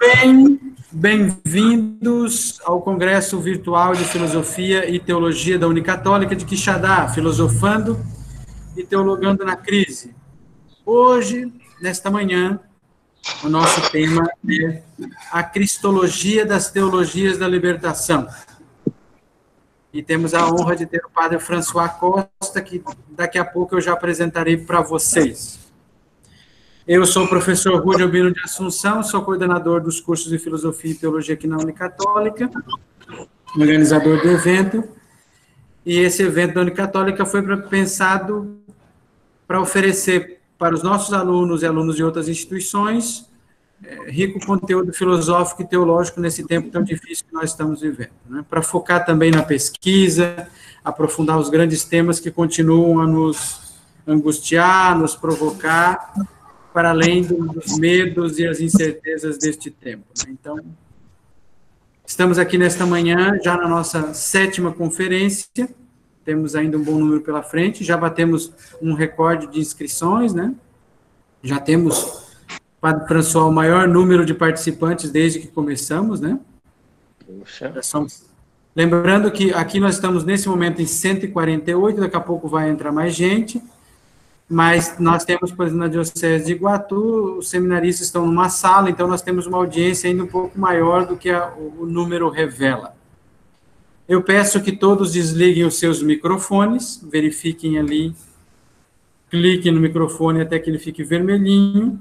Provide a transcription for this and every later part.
bem? Bem-vindos ao Congresso Virtual de Filosofia e Teologia da Unicatólica de Quixadá, filosofando e teologando na crise. Hoje, nesta manhã, o nosso tema é a Cristologia das Teologias da Libertação. E temos a honra de ter o padre François Costa, que daqui a pouco eu já apresentarei para vocês. Eu sou o professor Rudy Albino de Assunção, sou coordenador dos cursos de Filosofia e Teologia aqui na Unicatólica, organizador do evento, e esse evento da Unicatólica foi pensado para oferecer para os nossos alunos e alunos de outras instituições rico conteúdo filosófico e teológico nesse tempo tão difícil que nós estamos vivendo, né? Para focar também na pesquisa, aprofundar os grandes temas que continuam a nos angustiar, nos provocar, para além dos medos e as incertezas deste tempo. Então, estamos aqui nesta manhã, já na nossa 7ª conferência, temos ainda um bom número pela frente, já batemos um recorde de inscrições, né? Já temos, Padre François, o maior número de participantes desde que começamos, né? Puxa. Lembrando que aqui nós estamos nesse momento em 148, daqui a pouco vai entrar mais gente, mas nós temos, por exemplo, na Diocese de Iguatu, os seminaristas estão numa sala, então nós temos uma audiência ainda um pouco maior do que o número revela. Eu peço que todos desliguem os seus microfones, verifiquem ali, cliquem no microfone até que ele fique vermelhinho,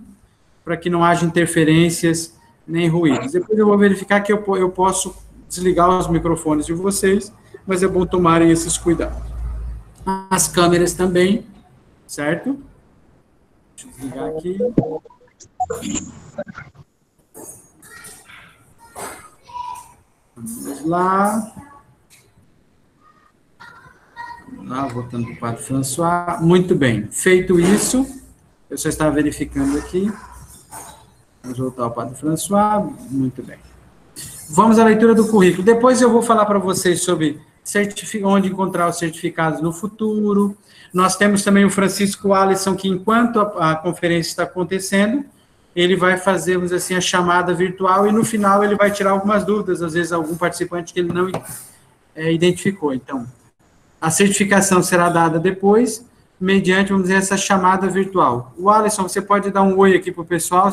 para que não haja interferências nem ruídos. Depois eu vou verificar que eu posso desligar os microfones de vocês, mas é bom tomarem esses cuidados. As câmeras também, certo? Deixa eu desligar aqui. Vamos lá. Vamos lá, voltando para o Padre François. Muito bem. Feito isso, eu só estava verificando aqui. Vamos voltar ao Padre François. Muito bem. Vamos à leitura do currículo. Depois eu vou falar para vocês sobre onde encontrar os certificados no futuro. Nós temos também o Francisco Alisson, que enquanto a conferência está acontecendo, ele vai fazer, vamos dizer assim, a chamada virtual e no final ele vai tirar algumas dúvidas, às vezes algum participante que ele não identificou. Então, a certificação será dada depois, mediante, vamos dizer, essa chamada virtual. O Alisson, você pode dar um oi aqui para o pessoal,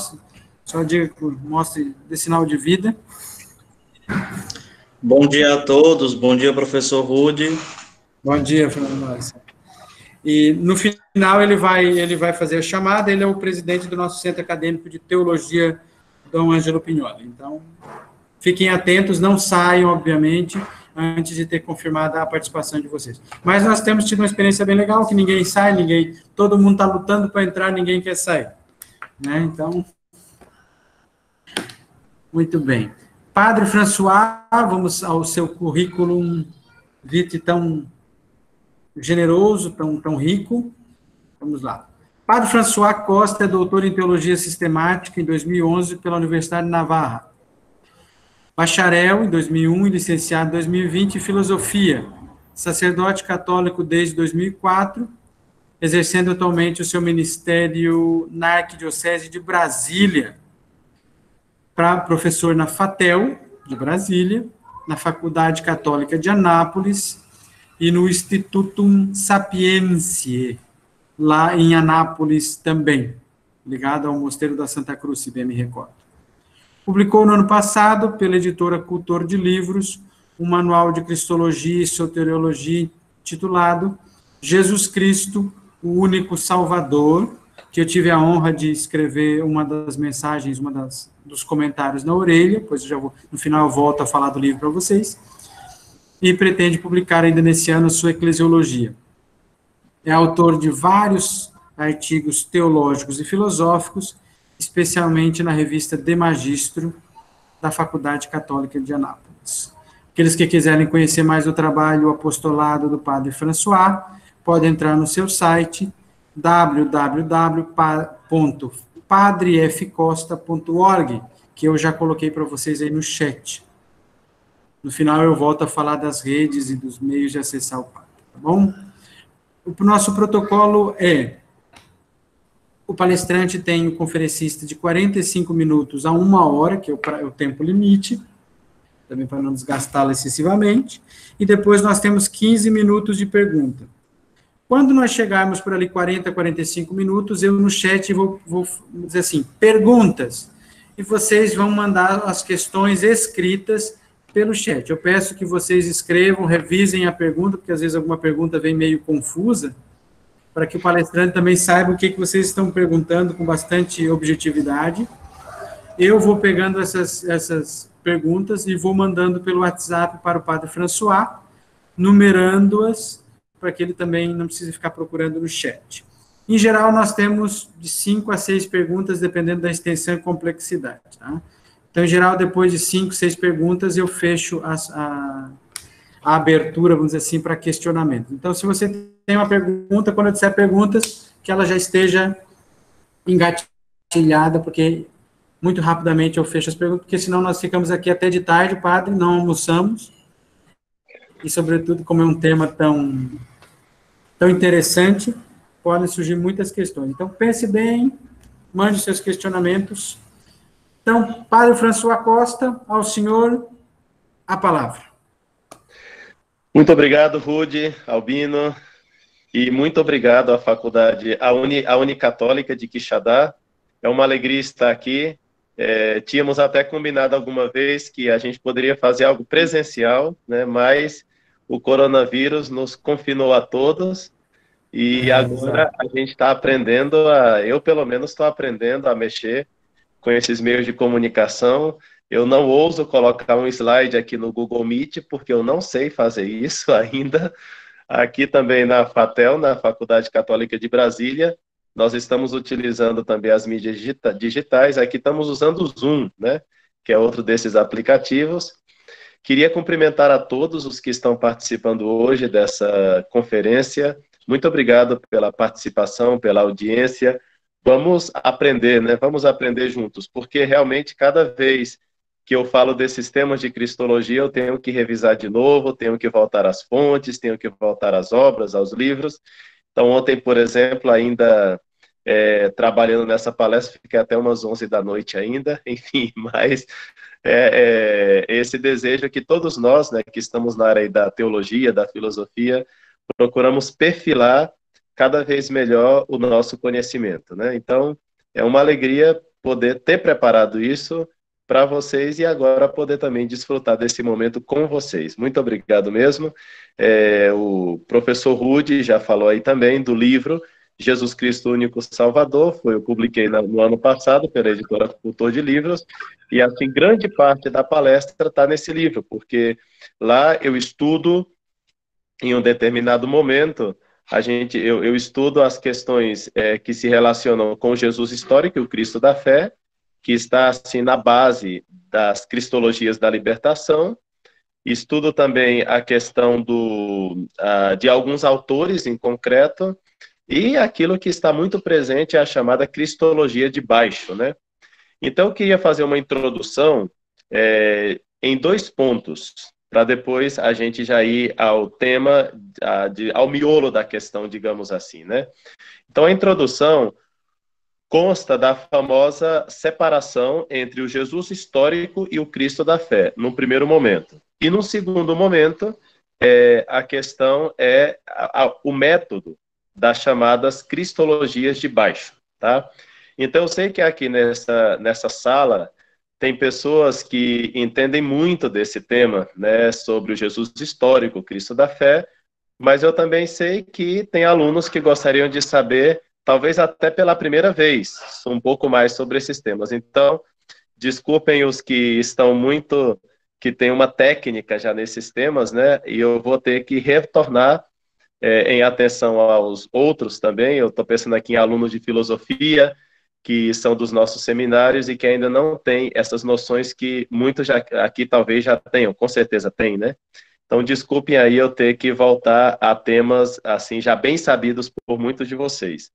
só diga, mostre, dê sinal de vida. Bom dia a todos, bom dia, professor Rudy. Bom dia, Fernando. E no final ele vai fazer a chamada, ele é o presidente do nosso Centro Acadêmico de Teologia, Dom Ângelo Pignoli. Então, fiquem atentos, não saiam, obviamente, antes de ter confirmado a participação de vocês. Mas nós temos tido uma experiência bem legal, que ninguém sai, todo mundo está lutando para entrar, ninguém quer sair. Né? Então, muito bem. Padre François, vamos ao seu currículo vitae tão generoso, tão rico. Vamos lá. Padre François Costa é doutor em Teologia Sistemática em 2011 pela Universidade de Navarra. Bacharel em 2001 e licenciado em 2020 em Filosofia. Sacerdote católico desde 2004, exercendo atualmente o seu ministério na Arquidiocese de Brasília. Professor na FATEL, de Brasília, na Faculdade Católica de Anápolis e no Institutum Sapientiae, lá em Anápolis também, ligado ao Mosteiro da Santa Cruz, se bem me recordo. Publicou no ano passado, pela editora Cultor de Livros, um manual de Cristologia e Soteriologia titulado Jesus Cristo, o Único Salvador, que eu tive a honra de escrever uma das mensagens, dos comentários na orelha, pois eu já vou, no final eu volto a falar do livro para vocês, e pretende publicar ainda nesse ano a sua Eclesiologia. É autor de vários artigos teológicos e filosóficos, especialmente na revista De Magistro, da Faculdade Católica de Anápolis. Aqueles que quiserem conhecer mais o trabalho, o apostolado do Padre François, podem entrar no seu site, www.padrefcosta.org, que eu já coloquei para vocês aí no chat. No final eu volto a falar das redes e dos meios de acessar o padre, tá bom? O nosso protocolo é O palestrante tem o conferencista de 45 minutos a 1 hora, que é o tempo limite, também para não desgastá-lo excessivamente, e depois nós temos 15 minutos de pergunta. Quando nós chegarmos por ali 40, 45 minutos, eu no chat vou dizer assim, perguntas, e vocês vão mandar as questões escritas pelo chat. Eu peço que vocês escrevam, revisem a pergunta, porque às vezes alguma pergunta vem meio confusa, para que o palestrante também saiba o que vocês estão perguntando com bastante objetividade. Eu vou pegando essas perguntas e vou mandando pelo WhatsApp para o Padre François, numerando-as, para que ele também não precise ficar procurando no chat. Em geral, nós temos de 5 a 6 perguntas, dependendo da extensão e complexidade. Tá? Então, em geral, depois de 5, 6 perguntas, eu fecho a abertura, vamos dizer assim, para questionamento. Então, se você tem uma pergunta, quando eu disser perguntas, que ela já esteja engatilhada, porque muito rapidamente eu fecho as perguntas, porque senão nós ficamos aqui até de tarde, padre, não almoçamos, e, sobretudo, como é um tema tão interessante, podem surgir muitas questões. Então, pense bem, mande seus questionamentos. Então, Padre François Costa, ao senhor, a palavra. Muito obrigado, Rudy, Albino, e muito obrigado à faculdade, à Unicatólica de Quixadá. É uma alegria estar aqui. Tínhamos até combinado alguma vez que a gente poderia fazer algo presencial, né, mas o coronavírus nos confinou a todos, e agora a gente está aprendendo, eu pelo menos estou aprendendo a mexer com esses meios de comunicação. Eu não ouso colocar um slide aqui no Google Meet, porque eu não sei fazer isso ainda. Aqui também na FATEL, na Faculdade Católica de Brasília, nós estamos utilizando também as mídias digitais. Aqui estamos usando o Zoom, né, que é outro desses aplicativos. Queria cumprimentar a todos os que estão participando hoje dessa conferência. Muito obrigado pela participação, pela audiência. Vamos aprender, né? Vamos aprender juntos, porque realmente cada vez que eu falo desses temas de cristologia, eu tenho que revisar de novo, tenho que voltar às fontes, tenho que voltar às obras, aos livros. Então, ontem, por exemplo, ainda trabalhando nessa palestra, fiquei até umas 11 da noite ainda, enfim, mas esse desejo que todos nós, né, que estamos na área da teologia, da filosofia, procuramos perfilar cada vez melhor o nosso conhecimento, né? Então, é uma alegria poder ter preparado isso para vocês e agora poder também desfrutar desse momento com vocês. Muito obrigado mesmo. O professor Rudy já falou aí também do livro Jesus Cristo Único Salvador, eu publiquei no ano passado pela editora Cultor de Livros, e assim, grande parte da palestra está nesse livro, porque lá eu estudo, em um determinado momento, eu estudo as questões que se relacionam com Jesus histórico, o Cristo da fé, que está assim na base das cristologias da libertação. Estudo também a questão de alguns autores em concreto, e aquilo que está muito presente é a chamada cristologia de baixo, né? Então, eu queria fazer uma introdução em 2 pontos, para depois a gente já ir ao tema, ao miolo da questão, digamos assim, né? Então, a introdução consta da famosa separação entre o Jesus histórico e o Cristo da fé, num primeiro momento. E num segundo momento, a questão é o método das chamadas cristologias de baixo, tá? Então, eu sei que aqui nessa sala tem pessoas que entendem muito desse tema, né, sobre o Jesus histórico, o Cristo da fé, mas eu também sei que tem alunos que gostariam de saber, talvez até pela primeira vez, um pouco mais sobre esses temas. Então, desculpem os que que têm uma técnica já nesses temas, né, e eu vou ter que retornar em atenção aos outros também. Eu estou pensando aqui em alunos de filosofia, que são dos nossos seminários e que ainda não têm essas noções que muitos aqui talvez já tenham, com certeza tem, né? Então, desculpem aí eu ter que voltar a temas, assim, já bem sabidos por muitos de vocês.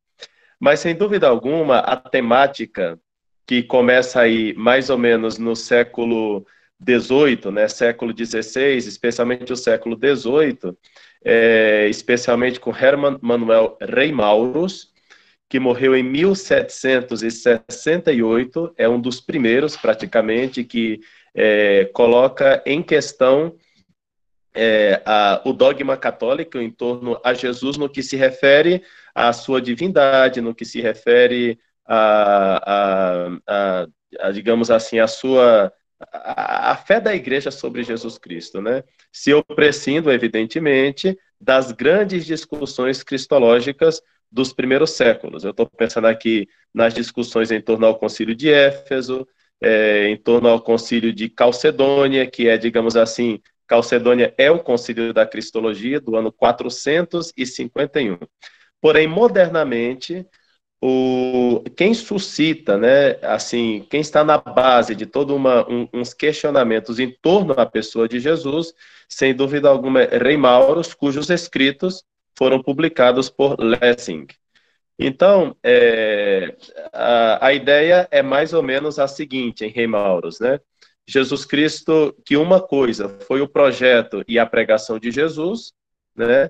Mas, sem dúvida alguma, a temática que começa aí mais ou menos no século XVIII, né, século XVI, especialmente o século XVIII, especialmente com Hermann Manuel Rey Maurus, que morreu em 1768, é um dos primeiros, praticamente, que coloca em questão o dogma católico em torno a Jesus no que se refere à sua divindade, no que se refere digamos assim, a fé da igreja sobre Jesus Cristo, né? Se oprescindo, evidentemente, das grandes discussões cristológicas dos primeiros séculos. Eu estou pensando aqui nas discussões em torno ao Concílio de Éfeso, em torno ao Concílio de Calcedônia, que é, digamos assim, Calcedônia é o Concílio da Cristologia do ano 451. Porém, modernamente, quem suscita, né, assim, quem está na base de todos uns questionamentos em torno à pessoa de Jesus, sem dúvida alguma, é Rei Mauros, cujos escritos foram publicados por Lessing. Então, a ideia é mais ou menos a seguinte, em Rei Mauros, né? Jesus Cristo, que uma coisa foi o projeto e a pregação de Jesus, né?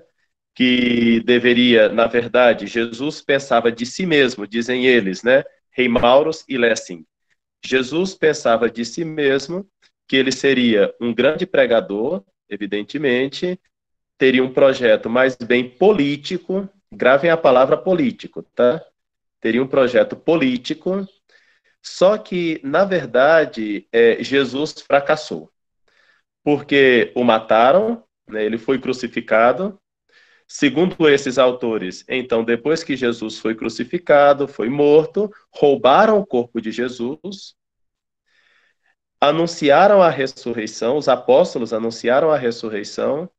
Que deveria, na verdade, Jesus pensava de si mesmo, dizem eles, né? Rei Mauros e Lessing. Jesus pensava de si mesmo que ele seria um grande pregador, evidentemente, teria um projeto mais bem político, gravem a palavra político, tá? Teria um projeto político, só que, na verdade, Jesus fracassou, porque o mataram, né? Ele foi crucificado. Segundo esses autores, então, depois que Jesus foi crucificado, foi morto, roubaram o corpo de Jesus, anunciaram a ressurreição, os apóstolos anunciaram a ressurreição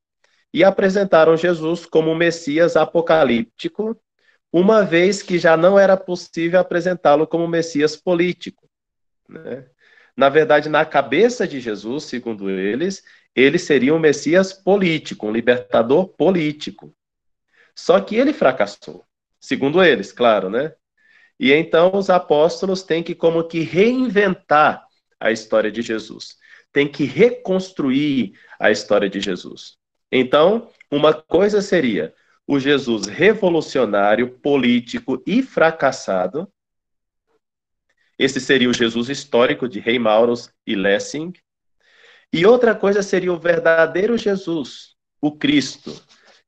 e apresentaram Jesus como um Messias apocalíptico, uma vez que já não era possível apresentá-lo como Messias político, né? Na verdade, na cabeça de Jesus, segundo eles, ele seria um Messias político, um libertador político. Só que ele fracassou, segundo eles, claro, né? E então os apóstolos têm que como que reinventar a história de Jesus. Tem que reconstruir a história de Jesus. Então, uma coisa seria o Jesus revolucionário, político e fracassado. Esse seria o Jesus histórico de Rei Mauros e Lessing. E outra coisa seria o verdadeiro Jesus, o Cristo,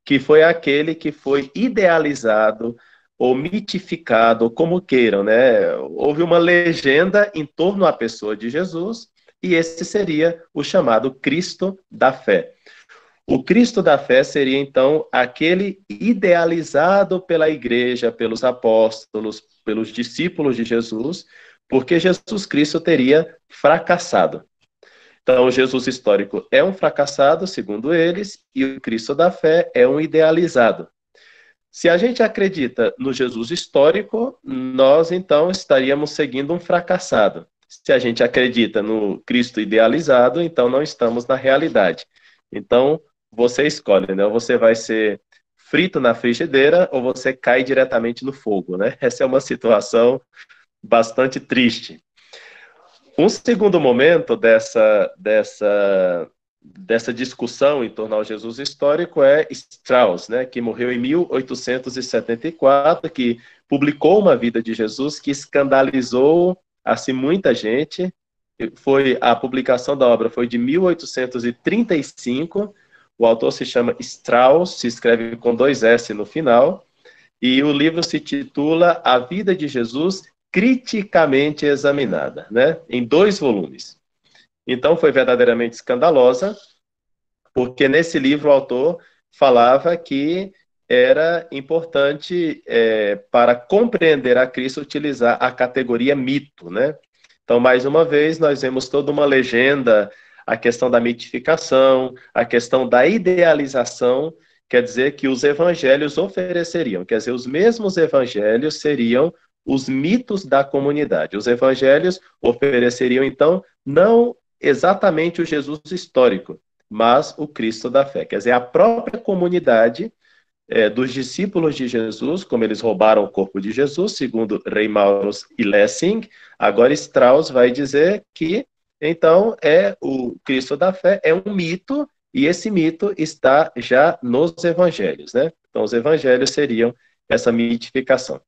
que foi aquele que foi idealizado ou mitificado, como queiram, né? Houve uma legenda em torno à pessoa de Jesus, e esse seria o chamado Cristo da fé. O Cristo da fé seria, então, aquele idealizado pela igreja, pelos apóstolos, pelos discípulos de Jesus, porque Jesus Cristo teria fracassado. Então, o Jesus histórico é um fracassado, segundo eles, e o Cristo da fé é um idealizado. Se a gente acredita no Jesus histórico, nós, então, estaríamos seguindo um fracassado. Se a gente acredita no Cristo idealizado, então não estamos na realidade. Então, você escolhe, né? Ou você vai ser frito na frigideira, ou você cai diretamente no fogo, né? Essa é uma situação bastante triste. Um segundo momento dessa discussão em torno ao Jesus histórico é Strauss, né, que morreu em 1874, que publicou uma vida de Jesus que escandalizou assim muita gente. A publicação da obra foi de 1835. O autor se chama Strauss, se escreve com 2 S no final, e o livro se titula A Vida de Jesus Criticamente Examinada, né? Em 2 volumes. Então, foi verdadeiramente escandalosa, porque nesse livro o autor falava que era importante, para compreender a Cristo, utilizar a categoria mito, né? Então, mais uma vez, nós vemos toda uma legenda, a questão da mitificação, a questão da idealização, quer dizer que os evangelhos ofereceriam, quer dizer, os mesmos evangelhos seriam os mitos da comunidade. Os evangelhos ofereceriam, então, não exatamente o Jesus histórico, mas o Cristo da fé. Quer dizer, a própria comunidade dos discípulos de Jesus, como eles roubaram o corpo de Jesus, segundo Rei Mauros e Lessing, agora Strauss vai dizer que, então, o Cristo da fé é um mito, e esse mito está já nos evangelhos, né? Então, os evangelhos seriam essa mitificação.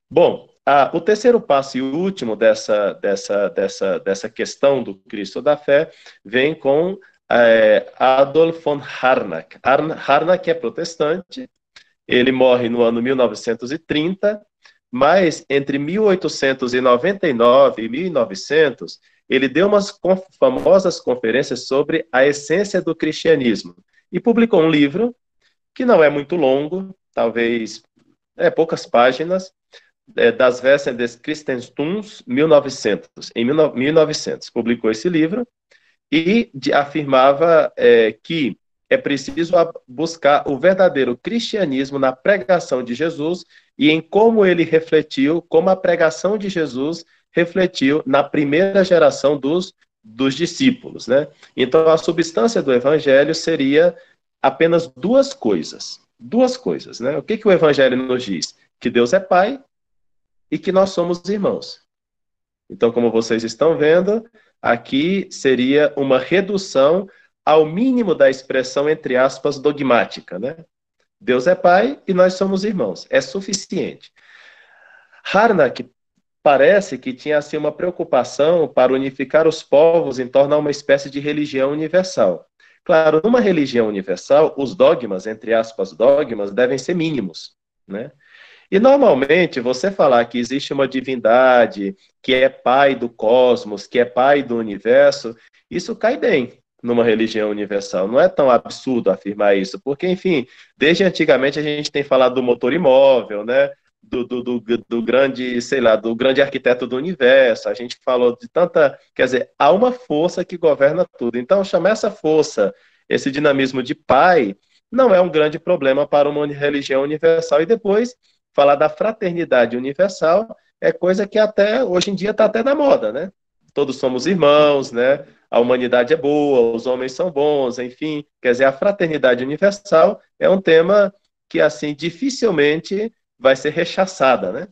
Bom, o terceiro passo e último dessa questão do Cristo da fé vem com Adolf von Harnack. Harnack é protestante, ele morre no ano 1930, mas entre 1899 e 1900, ele deu umas famosas conferências sobre a essência do cristianismo e publicou um livro que não é muito longo, talvez poucas páginas, Das Wesen des Christentums, 1900. Em 1900, publicou esse livro e afirmava que é preciso buscar o verdadeiro cristianismo na pregação de Jesus e em como ele refletiu, como a pregação de Jesus refletiu na primeira geração dos discípulos, né? Então, a substância do evangelho seria apenas duas coisas, né? O que o evangelho nos diz? Que Deus é Pai e que nós somos irmãos. Então, como vocês estão vendo, aqui seria uma redução ao mínimo da expressão, entre aspas, dogmática, né? Deus é Pai e nós somos irmãos. É suficiente. Harnack parece que tinha assim, uma preocupação para unificar os povos em torno a uma espécie de religião universal. Claro, numa religião universal, os dogmas, entre aspas, dogmas, devem ser mínimos, né? E, normalmente, você falar que existe uma divindade que é pai do cosmos, que é pai do universo, isso cai bem numa religião universal. Não é tão absurdo afirmar isso, porque, enfim, desde antigamente a gente tem falado do motor imóvel, né? Do grande, sei lá, do grande arquiteto do universo. A gente falou de tanta... Quer dizer, há uma força que governa tudo. Então, chamar essa força, esse dinamismo de pai, não é um grande problema para uma religião universal. E depois... falar da fraternidade universal é coisa que até hoje em dia está até na moda, né? Todos somos irmãos, né? A humanidade é boa, os homens são bons, enfim. Quer dizer, a fraternidade universal é um tema que, assim, dificilmente vai ser rechaçada, né?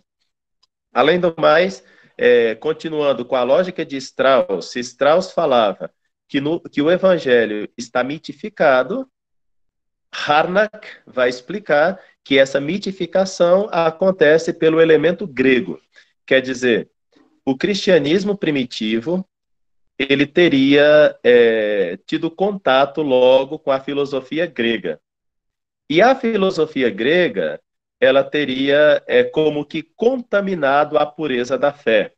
Além do mais, continuando com a lógica de Strauss, se Strauss falava que o evangelho está mitificado, Harnack vai explicar que essa mitificação acontece pelo elemento grego. Quer dizer, o cristianismo primitivo, ele teria tido contato logo com a filosofia grega. E a filosofia grega, ela teria como que contaminado a pureza da fé.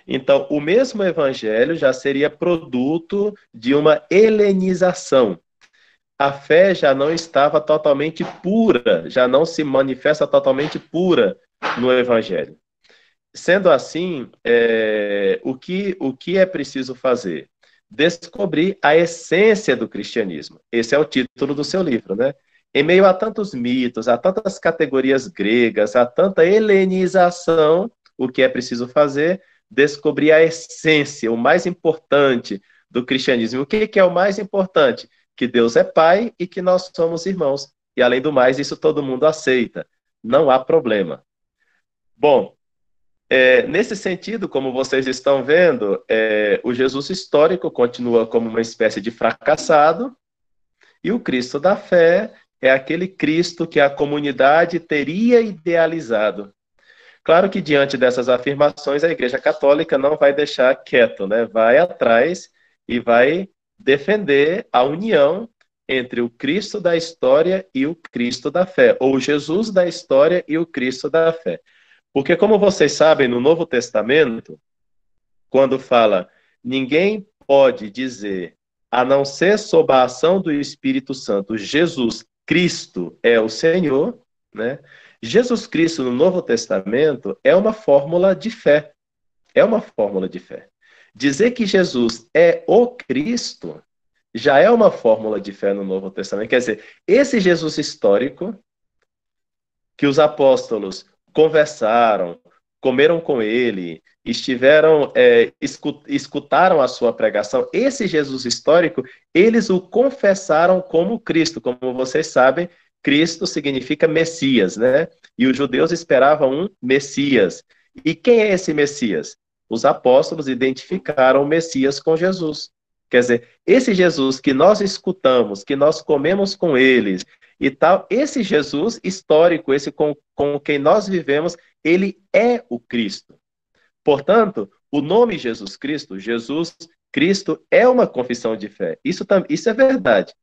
Então, o mesmo evangelho já seria produto de uma helenização. A fé já não estava totalmente pura, já não se manifesta totalmente pura no Evangelho. Sendo assim, o que é preciso fazer? Descobrir a essência do cristianismo. Esse é o título do seu livro, né? Em meio a tantos mitos, a tantas categorias gregas, a tanta helenização, o que é preciso fazer? Descobrir a essência, o mais importante do cristianismo. O que é o mais importante? Que Deus é Pai e que nós somos irmãos. E, além do mais, isso todo mundo aceita. Não há problema. Bom, nesse sentido, como vocês estão vendo, o Jesus histórico continua como uma espécie de fracassado e o Cristo da fé é aquele Cristo que a comunidade teria idealizado. Claro que, diante dessas afirmações, a Igreja Católica não vai deixar quieto, né? Vai atrás e vai defender a união entre o Cristo da história e o Cristo da fé, ou o Jesus da história e o Cristo da fé. Porque, como vocês sabem, no Novo Testamento, quando fala, ninguém pode dizer, a não ser sob a ação do Espírito Santo, Jesus Cristo é o Senhor, né? Jesus Cristo no Novo Testamento é uma fórmula de fé. É uma fórmula de fé. Dizer que Jesus é o Cristo já é uma fórmula de fé no Novo Testamento. Quer dizer, esse Jesus histórico que os apóstolos conversaram, comeram com ele, escutaram a sua pregação, esse Jesus histórico, eles o confessaram como Cristo. Como vocês sabem, Cristo significa Messias, né? E os judeus esperavam um Messias. E quem é esse Messias? Os apóstolos identificaram o Messias com Jesus. Quer dizer, esse Jesus que nós escutamos, que nós comemos com eles, e tal. Esse Jesus histórico, esse com quem nós vivemos, ele é o Cristo. Portanto, o nome Jesus Cristo é uma confissão de fé. Isso é verdade.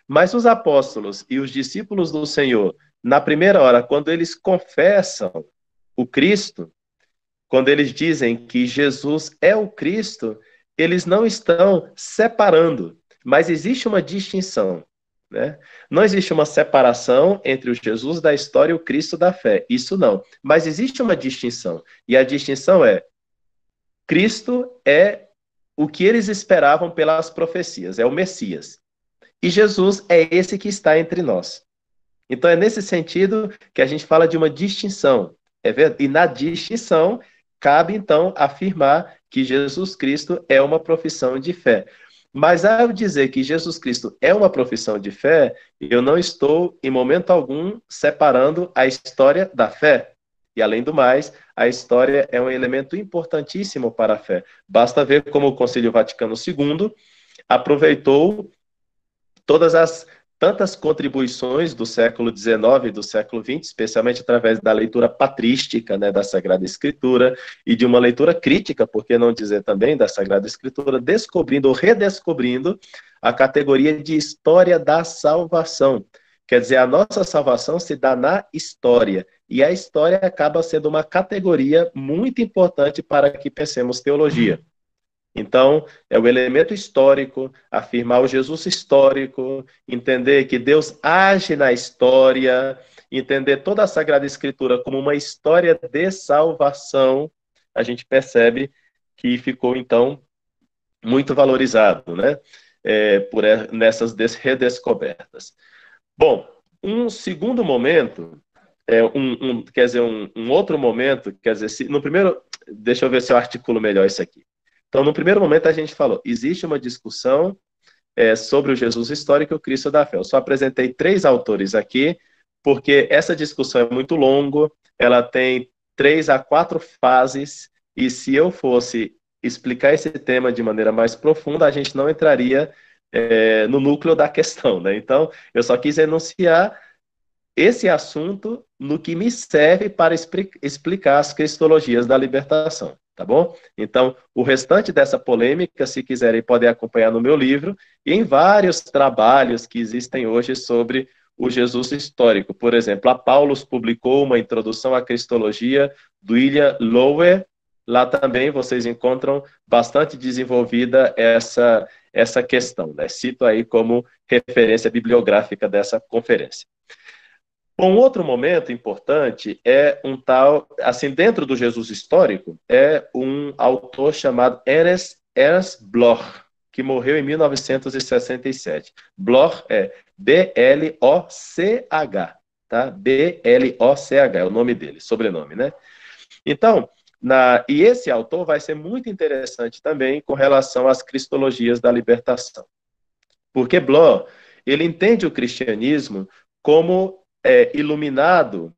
Mas os apóstolos e os discípulos do Senhor, na primeira hora, quando eles confessam o Cristo, quando eles dizem que Jesus é o Cristo, eles não estão separando, mas existe uma distinção, né? Não existe uma separação entre o Jesus da história e o Cristo da fé. Isso não. Mas existe uma distinção. E a distinção é: Cristo é o que eles esperavam pelas profecias, é o Messias. E Jesus é esse que está entre nós. Então é nesse sentido que a gente fala de uma distinção. E na distinção, cabe então afirmar que Jesus Cristo é uma profissão de fé. Mas ao dizer que Jesus Cristo é uma profissão de fé, eu não estou, em momento algum, separando a história da fé. E, além do mais, a história é um elemento importantíssimo para a fé. Basta ver como o Concílio Vaticano II aproveitou todas as tantas contribuições do século XIX e do século XX, especialmente através da leitura patrística, né, da Sagrada Escritura, e de uma leitura crítica, por que não dizer também, da Sagrada Escritura, descobrindo ou redescobrindo a categoria de história da salvação. Quer dizer, a nossa salvação se dá na história, e a história acaba sendo uma categoria muito importante para que pensemos teologia. Então, é o elemento histórico, afirmar o Jesus histórico, entender que Deus age na história, entender toda a Sagrada Escritura como uma história de salvação, a gente percebe que ficou, então, muito valorizado, né? Nessas redescobertas. Bom, um segundo momento, quer dizer, um outro momento, quer dizer, no primeiro, deixa eu ver se eu articulo melhor isso aqui. Então, no primeiro momento, a gente falou, existe uma discussão sobre o Jesus histórico e o Cristo da fé. Eu só apresentei 3 autores aqui, porque essa discussão é muito longa, ela tem 3 a 4 fases, e se eu fosse explicar esse tema de maneira mais profunda, a gente não entraria no núcleo da questão, né? Então, eu só quis enunciar esse assunto no que me serve para explicar as cristologias da libertação. Tá bom? Então, o restante dessa polêmica, se quiserem, podem acompanhar no meu livro e em vários trabalhos que existem hoje sobre o Jesus histórico. Por exemplo, a Paulus publicou uma introdução à cristologia do William Lowe. Lá também vocês encontram bastante desenvolvida essa questão, né? Cito aí como referência bibliográfica dessa conferência. Um outro momento importante é um tal, assim, dentro do Jesus histórico, é um autor chamado Ernst Bloch, que morreu em 1967. Bloch é B-L-O-C-H, tá? B-L-O-C-H é o nome dele, sobrenome, né? Então, e esse autor vai ser muito interessante também com relação às cristologias da libertação. Porque Bloch, ele entende o cristianismo como iluminado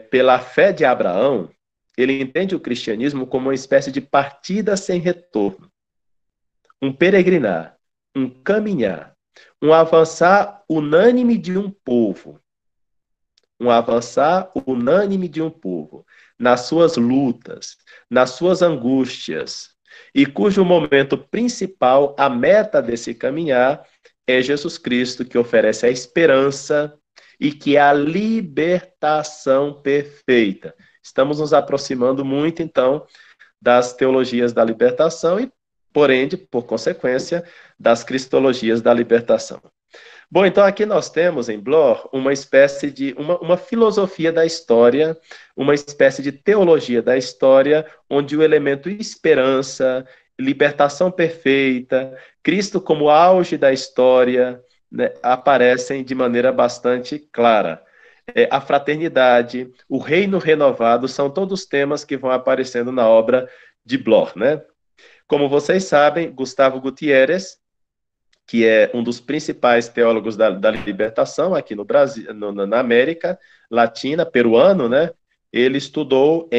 pela fé de Abraão. Ele entende o cristianismo como uma espécie de partida sem retorno, um peregrinar, um caminhar, um avançar unânime de um povo, nas suas lutas, nas suas angústias, e cujo momento principal, a meta desse caminhar, é Jesus Cristo, que oferece a esperança e que é a libertação perfeita. Estamos nos aproximando muito, então, das teologias da libertação e, por consequência, das cristologias da libertação. Bom, então aqui nós temos em Bloch uma espécie de uma filosofia da história, uma espécie de teologia da história, onde o elemento esperança, libertação perfeita, Cristo como auge da história, né, aparecem de maneira bastante clara. A fraternidade, o reino renovado, são todos temas que vão aparecendo na obra de Bloch, né? Como vocês sabem, Gustavo Gutierrez, que é um dos principais teólogos da libertação aqui no Brasil, na América Latina, peruano, né? Ele estudou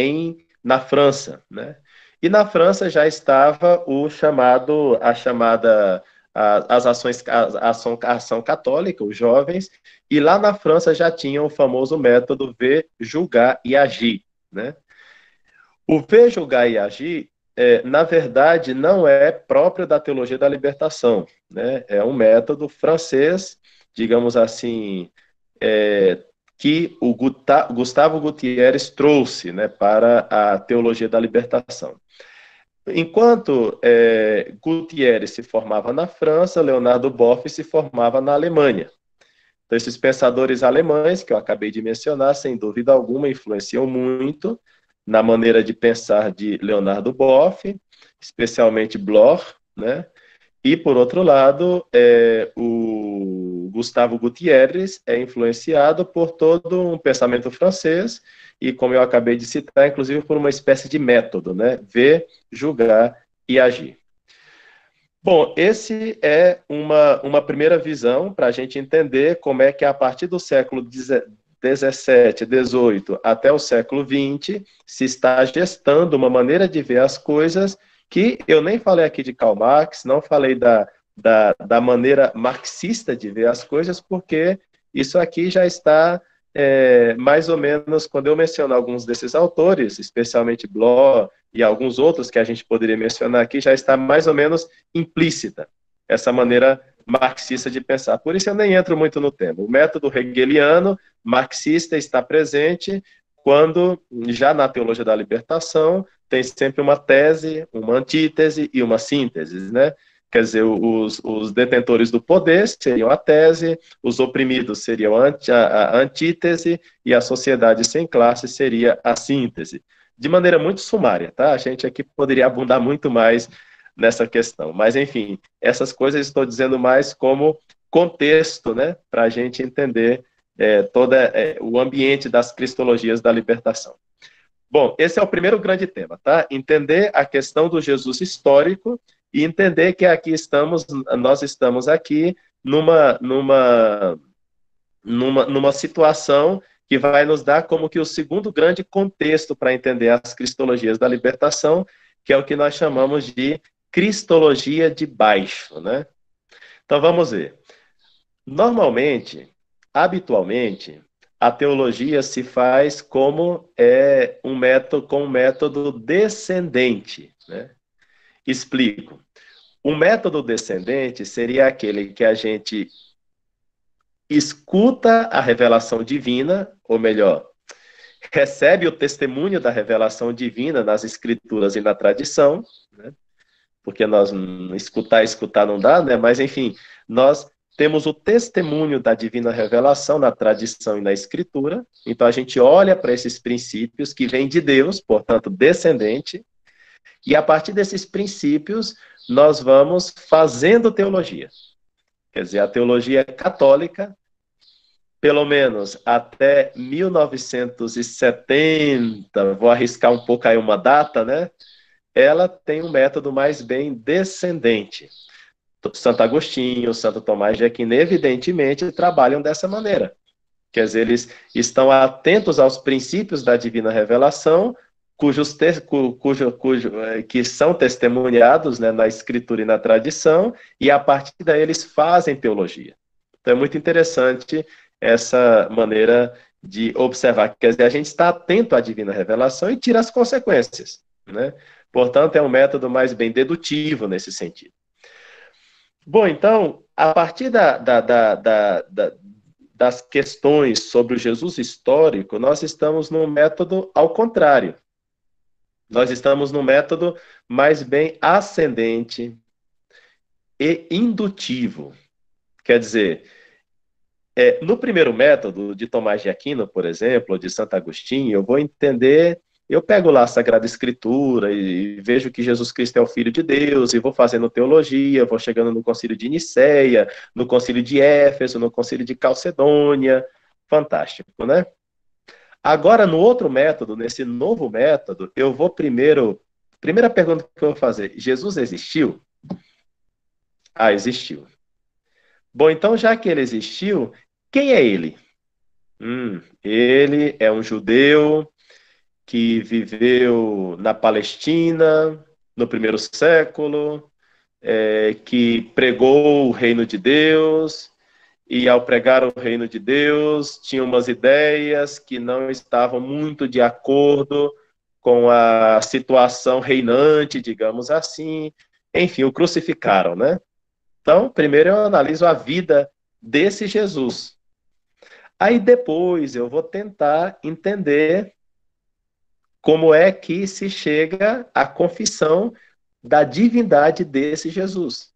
na França, né? E na França já estava a chamada a ação católica, os jovens, e lá na França já tinham o famoso método ver, julgar e agir, né? O ver, julgar e agir, na verdade, não é próprio da teologia da libertação, né? É um método francês, digamos assim, que o Gustavo Gutierrez trouxe, né, para a teologia da libertação. Enquanto Gutierrez se formava na França, Leonardo Boff se formava na Alemanha. Então, esses pensadores alemães, que eu acabei de mencionar, sem dúvida alguma, influenciam muito na maneira de pensar de Leonardo Boff, especialmente Bloch, né? E, por outro lado, o Gustavo Gutierrez é influenciado por todo um pensamento francês e, como eu acabei de citar, inclusive por uma espécie de método, né? Ver, julgar e agir. Bom, esse é uma primeira visão para a gente entender como é que a partir do século XVII, XVIII até o século XX se está gestando uma maneira de ver as coisas que eu nem falei aqui de Karl Marx, não falei da maneira marxista de ver as coisas, porque isso aqui já está mais ou menos, quando eu menciono alguns desses autores, especialmente Bloch e alguns outros que a gente poderia mencionar aqui, já está mais ou menos implícita essa maneira marxista de pensar. Por isso eu nem entro muito no tema. O método hegeliano, marxista, está presente quando, já na teologia da libertação, tem sempre uma tese, uma antítese e uma síntese, né? Quer dizer, os detentores do poder seriam a tese, os oprimidos seriam a antítese e a sociedade sem classe seria a síntese. De maneira muito sumária, tá? A gente aqui poderia abundar muito mais nessa questão. Mas, enfim, essas coisas estou dizendo mais como contexto, né? Para a gente entender todo o ambiente das cristologias da libertação. Bom, esse é o primeiro grande tema, tá? Entender a questão do Jesus histórico e entender que nós estamos aqui numa situação que vai nos dar como que o segundo grande contexto para entender as cristologias da libertação, que é o que nós chamamos de cristologia de baixo, né? Então vamos ver. Normalmente, habitualmente, a teologia se faz como com um método descendente, né? Explico. O método descendente seria aquele que a gente escuta a revelação divina, ou melhor, recebe o testemunho da revelação divina nas escrituras e na tradição, né? Porque nós escutar não dá, né? Mas enfim, nós temos o testemunho da divina revelação na tradição e na escritura, então a gente olha para esses princípios que vêm de Deus, portanto, descendente, e a partir desses princípios nós vamos fazendo teologia. Quer dizer, a teologia católica, pelo menos até 1970, vou arriscar um pouco aí uma data, né? Ela tem um método mais bem descendente. Santo Agostinho, Santo Tomás de Aquino, evidentemente, trabalham dessa maneira. Quer dizer, eles estão atentos aos princípios da divina revelação, que são testemunhados, né, na escritura e na tradição, e a partir daí eles fazem teologia. Então é muito interessante essa maneira de observar. Quer dizer, a gente está atento à divina revelação e tira as consequências, né? Portanto, é um método mais bem dedutivo nesse sentido. Bom, então, a partir das questões sobre o Jesus histórico, nós estamos num método ao contrário. Nós estamos num método mais bem ascendente e indutivo. Quer dizer, no primeiro método de Tomás de Aquino, por exemplo, ou de Santo Agostinho, eu vou entender, eu pego lá a Sagrada Escritura e vejo que Jesus Cristo é o Filho de Deus, e vou fazendo teologia, vou chegando no Concílio de Nicéia, no Concílio de Éfeso, no Concílio de Calcedônia, fantástico, né? Agora, no outro método, nesse novo método, eu vou primeira pergunta que eu vou fazer, Jesus existiu? Ah, existiu. Bom, então, já que ele existiu, quem é ele? Ele é um judeu que viveu na Palestina no primeiro século, que pregou o reino de Deus, e ao pregar o reino de Deus, tinha umas ideias que não estavam muito de acordo com a situação reinante, digamos assim. Enfim, o crucificaram, né? Então, primeiro eu analiso a vida desse Jesus. Aí depois eu vou tentar entender como é que se chega à confissão da divindade desse Jesus.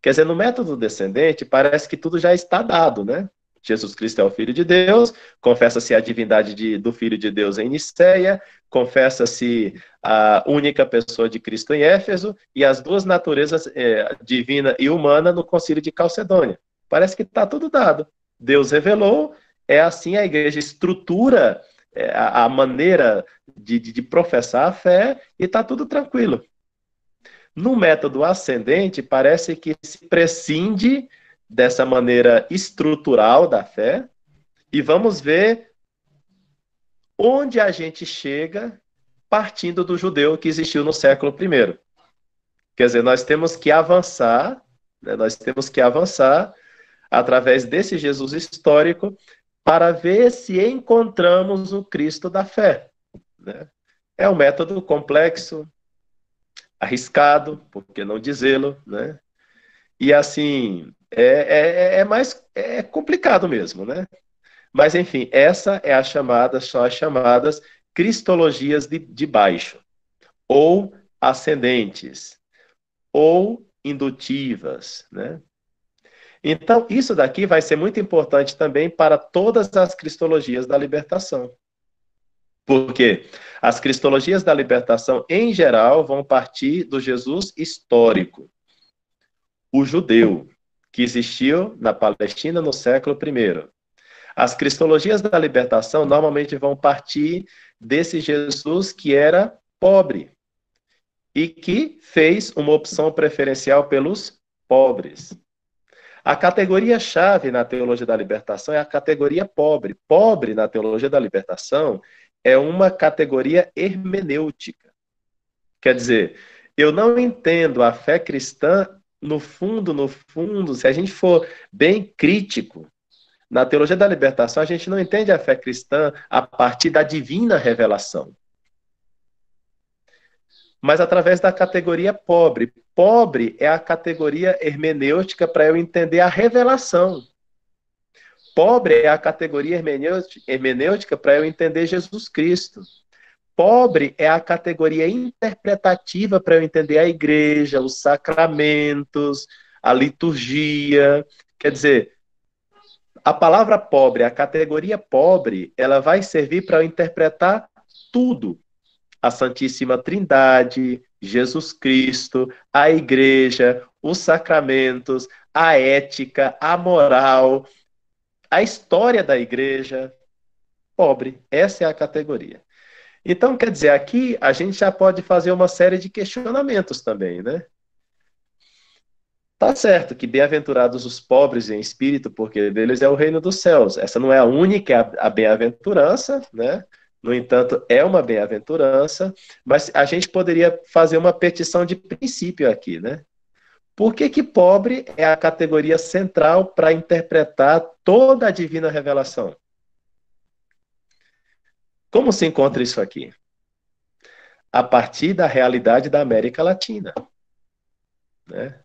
Quer dizer, no método descendente, parece que tudo já está dado, né? Jesus Cristo é o Filho de Deus, confessa-se a divindade do Filho de Deus em Nicéia, confessa-se a única pessoa de Cristo em Éfeso, e as duas naturezas, divina e humana, no Concílio de Calcedônia. Parece que está tudo dado. Deus revelou, é assim a igreja estrutura a maneira de professar a fé, e está tudo tranquilo. No método ascendente, parece que se prescinde dessa maneira estrutural da fé, e vamos ver onde a gente chega partindo do judeu que existiu no século I. Quer dizer, nós temos que avançar, né, através desse Jesus histórico para ver se encontramos o Cristo da fé, né? É um método complexo, arriscado, por que não dizê-lo, né? E assim, é complicado mesmo, né? Mas enfim, essa é a chamada, são as chamadas cristologias de baixo, ou ascendentes, ou indutivas, né? Então, isso daqui vai ser muito importante também para todas as cristologias da libertação. Porque as cristologias da libertação, em geral, vão partir do Jesus histórico, o judeu, que existiu na Palestina no século I. As cristologias da libertação normalmente vão partir desse Jesus que era pobre e que fez uma opção preferencial pelos pobres. A categoria-chave na teologia da libertação é a categoria pobre. Pobre, na teologia da libertação, é uma categoria hermenêutica. Quer dizer, eu não entendo a fé cristã, no fundo, se a gente for bem crítico, na teologia da libertação, a gente não entende a fé cristã a partir da divina revelação, mas através da categoria pobre. Pobre é a categoria hermenêutica para eu entender a revelação. Pobre é a categoria hermenêutica para eu entender Jesus Cristo. Pobre é a categoria interpretativa para eu entender a igreja, os sacramentos, a liturgia. Quer dizer, a palavra pobre, a categoria pobre, ela vai servir para eu interpretar tudo. A Santíssima Trindade, Jesus Cristo, a igreja, os sacramentos, a ética, a moral, a história da igreja. Pobre, essa é a categoria. Então, quer dizer, aqui a gente já pode fazer uma série de questionamentos também, né? Tá certo que bem-aventurados os pobres em espírito, porque deles é o reino dos céus. Essa não é a única a bem-aventurança, né? No entanto, é uma bem-aventurança, mas a gente poderia fazer uma petição de princípio aqui, né? Por que pobre é a categoria central para interpretar toda a divina revelação? Como se encontra isso aqui? A partir da realidade da América Latina, né?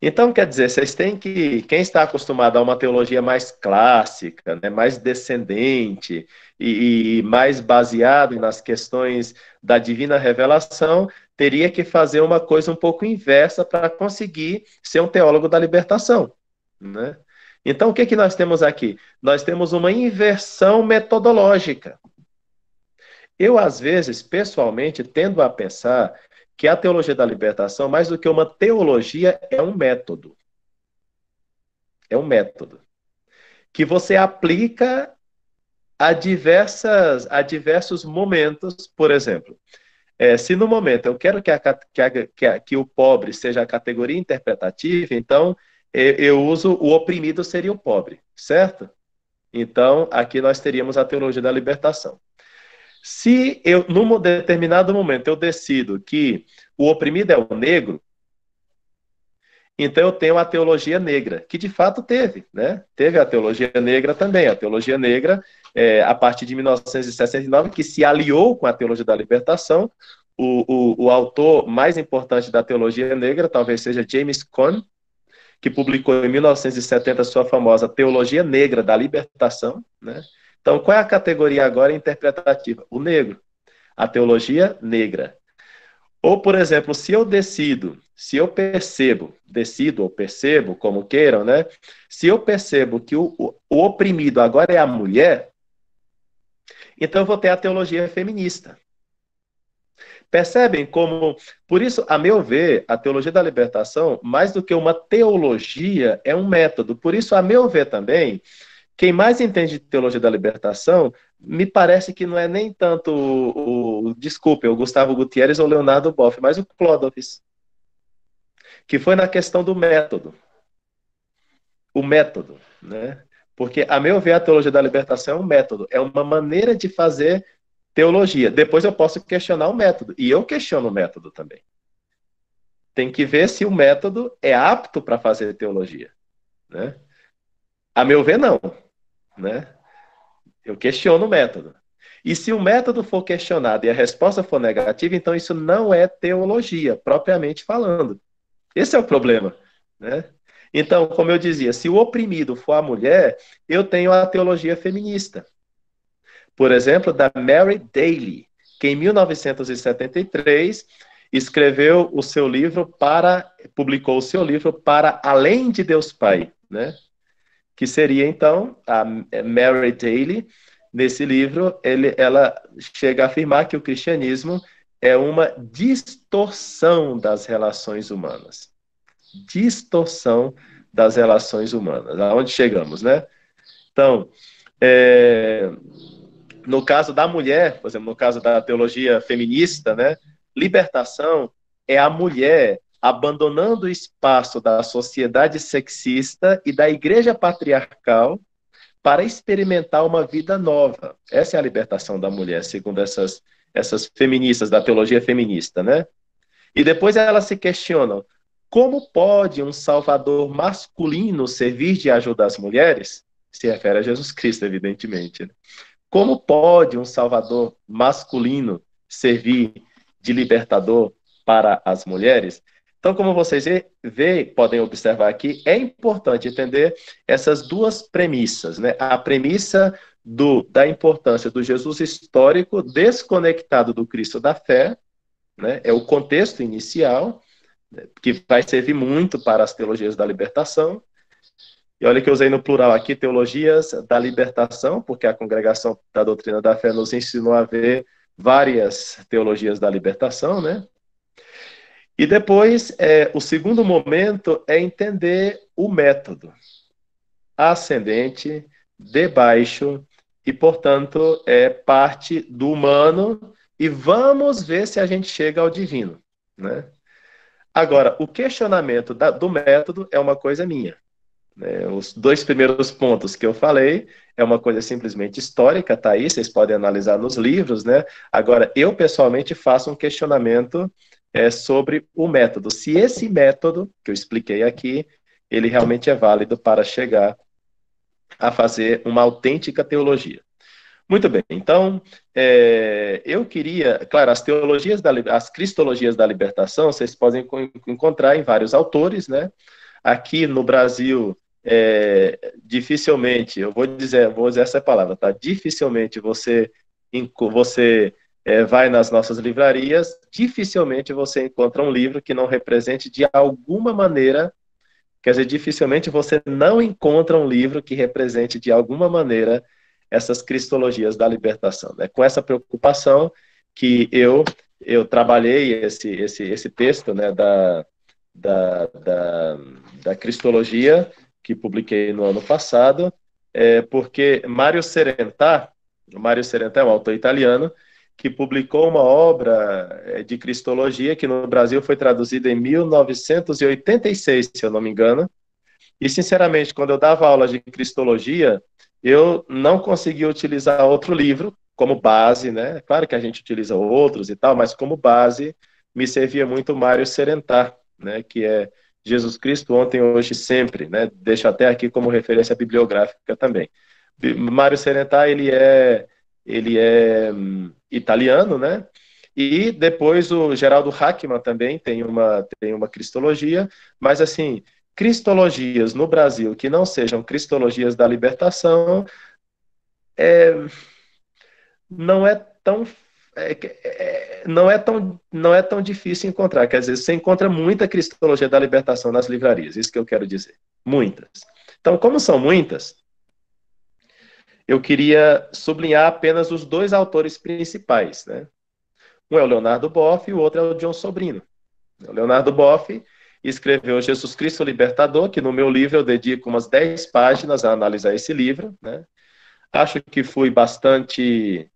Então, quer dizer, vocês têm que... Quem está acostumado a uma teologia mais clássica, né, mais descendente e mais baseado nas questões da divina revelação, teria que fazer uma coisa um pouco inversa para conseguir ser um teólogo da libertação, né? Então, o que nós temos aqui? Nós temos uma inversão metodológica. Eu, às vezes, pessoalmente, tendo a pensar que a teologia da libertação, mais do que uma teologia, é um método. É um método que você aplica a diversos momentos. Por exemplo, se no momento eu quero que o pobre seja a categoria interpretativa, então eu uso o oprimido seria o pobre, certo? Então, aqui nós teríamos a teologia da libertação. Se eu, num determinado momento, eu decido que o oprimido é o negro, Então eu tenho a teologia negra, que de fato teve, né? Teve a teologia negra também. A teologia negra, a partir de 1969, que se aliou com a teologia da libertação. O autor mais importante da teologia negra talvez seja James Cone, que publicou em 1970 sua famosa Teologia Negra da Libertação, né? Então, qual é a categoria agora interpretativa? O negro, a teologia negra. Ou, por exemplo, se eu decido ou percebo, como queiram, né? Se eu percebo que o oprimido agora é a mulher, então eu vou ter a teologia feminista. Percebem como, por isso, a meu ver, a teologia da libertação, mais do que uma teologia, é um método. Por isso, a meu ver também, quem mais entende de teologia da libertação, me parece que não é nem tanto desculpe, o Gustavo Gutierrez ou o Leonardo Boff, mas o Clódovis, que foi na questão do método. O método, né? Porque, a meu ver, a teologia da libertação é um método, é uma maneira de fazer teologia. Depois eu posso questionar o método, e eu questiono o método também. Tem que ver se o método é apto para fazer teologia, né? A meu ver, não, né? Eu questiono o método. E se o método for questionado e a resposta for negativa, então isso não é teologia, propriamente falando. Esse é o problema, né? Então, como eu dizia, se o oprimido for a mulher, eu tenho a teologia feminista. Por exemplo, da Mary Daly, que em 1973 escreveu o seu livro publicou o seu livro Para Além de Deus Pai, né? Que seria, então, a Mary Daly. Nesse livro, ela chega a afirmar que o cristianismo é uma distorção das relações humanas. Distorção das relações humanas. Aonde chegamos, né? Então, no caso da mulher, por exemplo, no caso da teologia feminista, né? Libertação é a mulher abandonando o espaço da sociedade sexista e da igreja patriarcal para experimentar uma vida nova. Essa é a libertação da mulher, segundo essas feministas, da teologia feminista, né? E depois elas se questionam, como pode um salvador masculino servir de ajuda às mulheres? Se refere a Jesus Cristo, evidentemente. Né? Como pode um salvador masculino servir de libertador para as mulheres? Então, como vocês podem observar aqui, é importante entender essas duas premissas, né? A premissa da importância do Jesus histórico desconectado do Cristo da fé, né? É o contexto inicial, né? Que vai servir muito para as teologias da libertação. E olha que eu usei no plural aqui, teologias da libertação, porque a Congregação da Doutrina da Fé nos ensinou a ver várias teologias da libertação, né? E depois, o segundo momento é entender o método ascendente, de baixo, e, portanto, é parte do humano, e vamos ver se a gente chega ao divino, né? Agora, o questionamento do método é uma coisa minha. Né? Os dois primeiros pontos que eu falei é uma coisa simplesmente histórica, tá aí, vocês podem analisar nos livros, né? Agora, eu pessoalmente faço um questionamento sobre o método. Se esse método, que eu expliquei aqui, ele realmente é válido para chegar a fazer uma autêntica teologia. Muito bem, então, eu queria, claro, as cristologias da libertação, vocês podem encontrar em vários autores, né? Aqui no Brasil, dificilmente, vou usar essa palavra, tá? Dificilmente você vai nas nossas livrarias, dificilmente você encontra um livro que não represente de alguma maneira, quer dizer, dificilmente você não encontra um livro que represente de alguma maneira essas cristologias da libertação. Né? Com essa preocupação que eu trabalhei esse texto, né, da cristologia, que publiquei no ano passado, porque Mário Serentà é um autor italiano, que publicou uma obra de cristologia que no Brasil foi traduzida em 1986, se eu não me engano. E, sinceramente, quando eu dava aula de cristologia, eu não conseguia utilizar outro livro como base, né? Claro que a gente utiliza outros e tal, mas como base me servia muito Mário Serentà, né? Que é Jesus Cristo ontem, hoje e sempre, né? Deixo até aqui como referência bibliográfica também. Mário Serentar, ele é italiano, né? E depois o Geraldo Hackman também tem uma cristologia, mas assim, cristologias no Brasil que não sejam cristologias da libertação, não é tão não é tão difícil encontrar. Quer dizer, você encontra muita cristologia da libertação nas livrarias, isso que eu quero dizer. Muitas. Então, como são muitas, eu queria sublinhar apenas os dois autores principais, né? Um é o Leonardo Boff e o outro é o John Sobrino. O Leonardo Boff escreveu Jesus Cristo Libertador, que no meu livro eu dedico umas 10 páginas a analisar esse livro, né? Acho que fui bastante...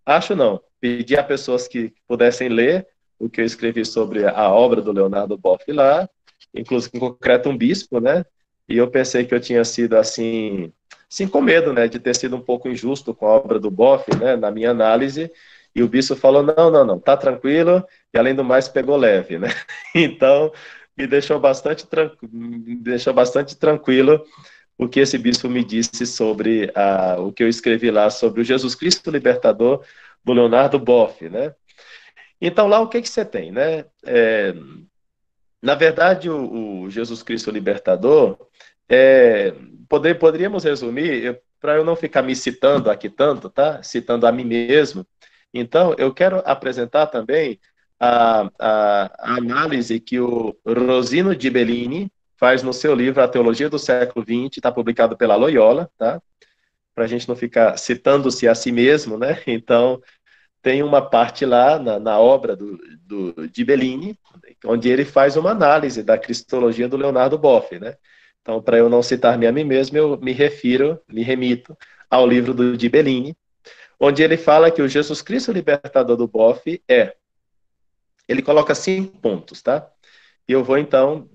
Acho não. Pedi a pessoas que pudessem ler o que eu escrevi sobre a obra do Leonardo Boff lá, inclusive em concreto um bispo, né? E eu pensei que eu tinha sido assim, sim, com medo, né, de ter sido um pouco injusto com a obra do Boff, né, na minha análise. E o bispo falou, não, tá tranquilo, e além do mais pegou leve, né? Então, me deixou bastante tranquilo o que esse bispo me disse sobre o que eu escrevi lá sobre o Jesus Cristo Libertador do Leonardo Boff, né? Então, lá o que você tem, né? Na verdade, o Jesus Cristo Libertador, poderíamos resumir, para eu não ficar me citando aqui tanto, tá? Citando a mim mesmo. Então, eu quero apresentar também a análise que o Rosino Gibellini faz no seu livro A Teologia do Século XX, está publicado pela Loyola, tá? Para a gente não ficar citando-se a si mesmo, né? Então, tem uma parte lá na obra do Gibellini, onde ele faz uma análise da cristologia do Leonardo Boff, né? Então, para eu não citar-me a mim mesmo, eu me remito ao livro do Gibellini, onde ele fala que o Jesus Cristo Libertador do Boff ele coloca 5 pontos, tá? E eu vou, então,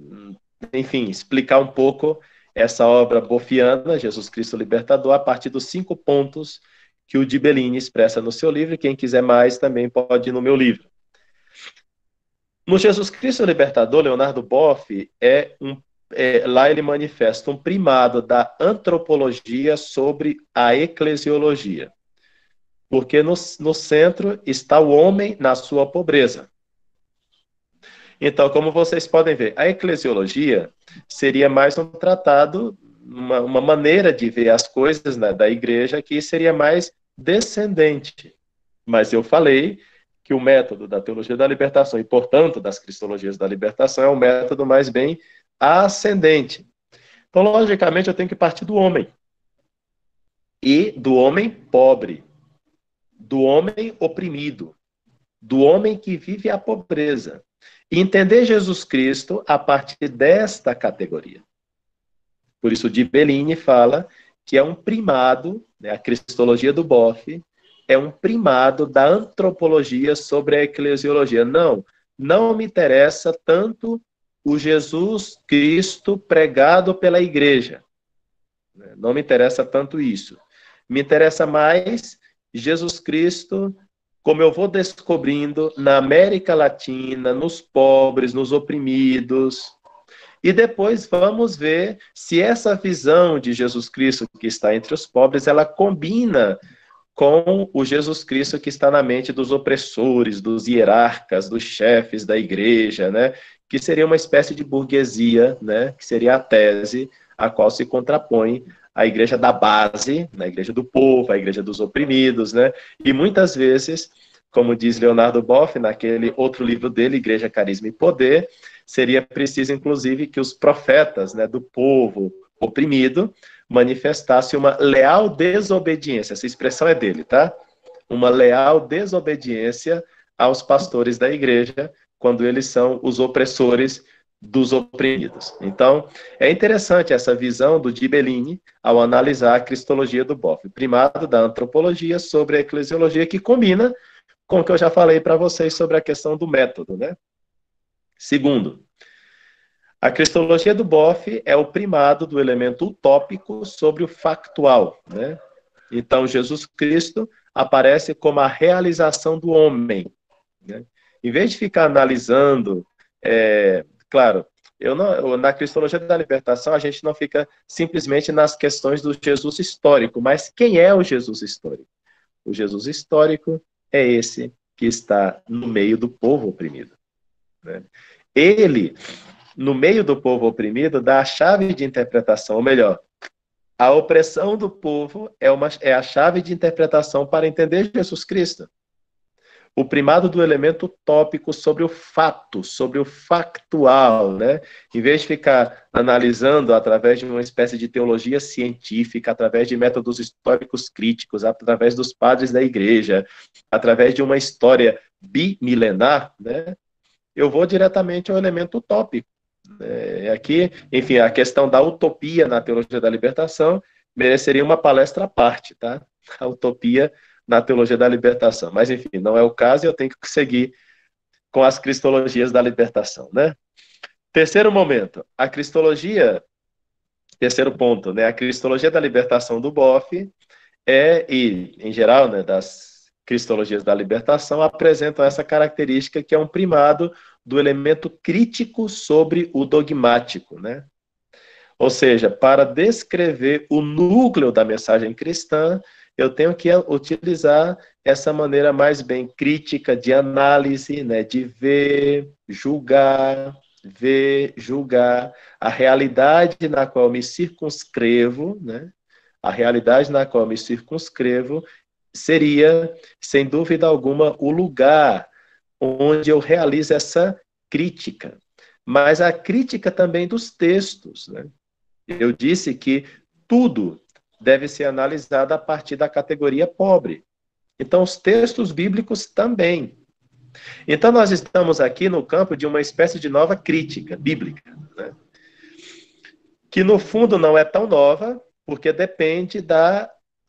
enfim, explicar um pouco essa obra boffiana, Jesus Cristo Libertador, a partir dos 5 pontos que o Gibellini expressa no seu livro, e quem quiser mais também pode ir no meu livro. No Jesus Cristo Libertador, Leonardo Boff lá ele manifesta um primado da antropologia sobre a eclesiologia, porque no centro está o homem na sua pobreza. Então, como vocês podem ver, a eclesiologia seria mais um tratado, uma maneira de ver as coisas, né, da igreja que seria mais descendente. Mas eu falei que o método da teologia da libertação, e portanto das cristologias da libertação, é um método mais bem ascendente. Então, logicamente, eu tenho que partir do homem. E do homem pobre, do homem oprimido, do homem que vive a pobreza. E entender Jesus Cristo a partir desta categoria. Por isso, Gibellini fala que é um primado, né, a cristologia do Boff, é um primado da antropologia sobre a eclesiologia. Não me interessa tanto o Jesus Cristo pregado pela igreja. Não me interessa tanto isso. Me interessa mais Jesus Cristo, como eu vou descobrindo na América Latina, nos pobres, nos oprimidos. E depois vamos ver se essa visão de Jesus Cristo que está entre os pobres, ela combina com o Jesus Cristo que está na mente dos opressores, dos hierarcas, dos chefes da igreja, né? Que seria uma espécie de burguesia, né? Que seria a tese a qual se contrapõe a igreja da base, a igreja do povo, a igreja dos oprimidos, né? E muitas vezes, como diz Leonardo Boff, naquele outro livro dele, Igreja, Carisma e Poder, seria preciso, inclusive, que os profetas, né, do povo oprimido manifestassem uma leal desobediência. Essa expressão é dele, tá? Uma leal desobediência aos pastores da igreja, quando eles são os opressores dos oprimidos. Então, é interessante essa visão do Gibellini ao analisar a cristologia do Boff, primado da antropologia sobre a eclesiologia, que combina com o que eu já falei para vocês sobre a questão do método, né? Segundo, a cristologia do Boff é o primado do elemento utópico sobre o factual, né? Então, Jesus Cristo aparece como a realização do homem, né? Em vez de ficar analisando, claro, Na Cristologia da Libertação, a gente não fica simplesmente nas questões do Jesus histórico, mas quem é o Jesus histórico? O Jesus histórico é esse que está no meio do povo oprimido, né? Ele, no meio do povo oprimido, dá a chave de interpretação, ou melhor, a opressão do povo é a chave de interpretação para entender Jesus Cristo. O primado do elemento tópico sobre o fato, sobre o factual, né? Em vez de ficar analisando através de uma espécie de teologia científica, através de métodos históricos críticos, através dos padres da igreja, através de uma história bimilenar, né? Eu vou diretamente ao elemento tópico. Aqui, enfim, a questão da utopia na teologia da libertação mereceria uma palestra à parte, tá? A utopia na teologia da libertação. Mas, enfim, não é o caso e eu tenho que seguir com as cristologias da libertação, né? Terceiro momento, terceiro ponto, né? A cristologia da libertação do Boff e, em geral, né, das cristologias da libertação, apresentam essa característica que é um primado do elemento crítico sobre o dogmático, né? Ou seja, para descrever o núcleo da mensagem cristã, eu tenho que utilizar essa maneira mais bem crítica de análise, né, de ver, julgar a realidade na qual me circunscrevo, né? A realidade na qual me circunscrevo seria, sem dúvida alguma, o lugar onde eu realizo essa crítica. Mas a crítica também dos textos, né? Eu disse que tudo deve ser analisado a partir da categoria pobre. Então, os textos bíblicos também. Então, nós estamos aqui no campo de uma espécie de nova crítica bíblica, né? Que, no fundo, não é tão nova, porque depende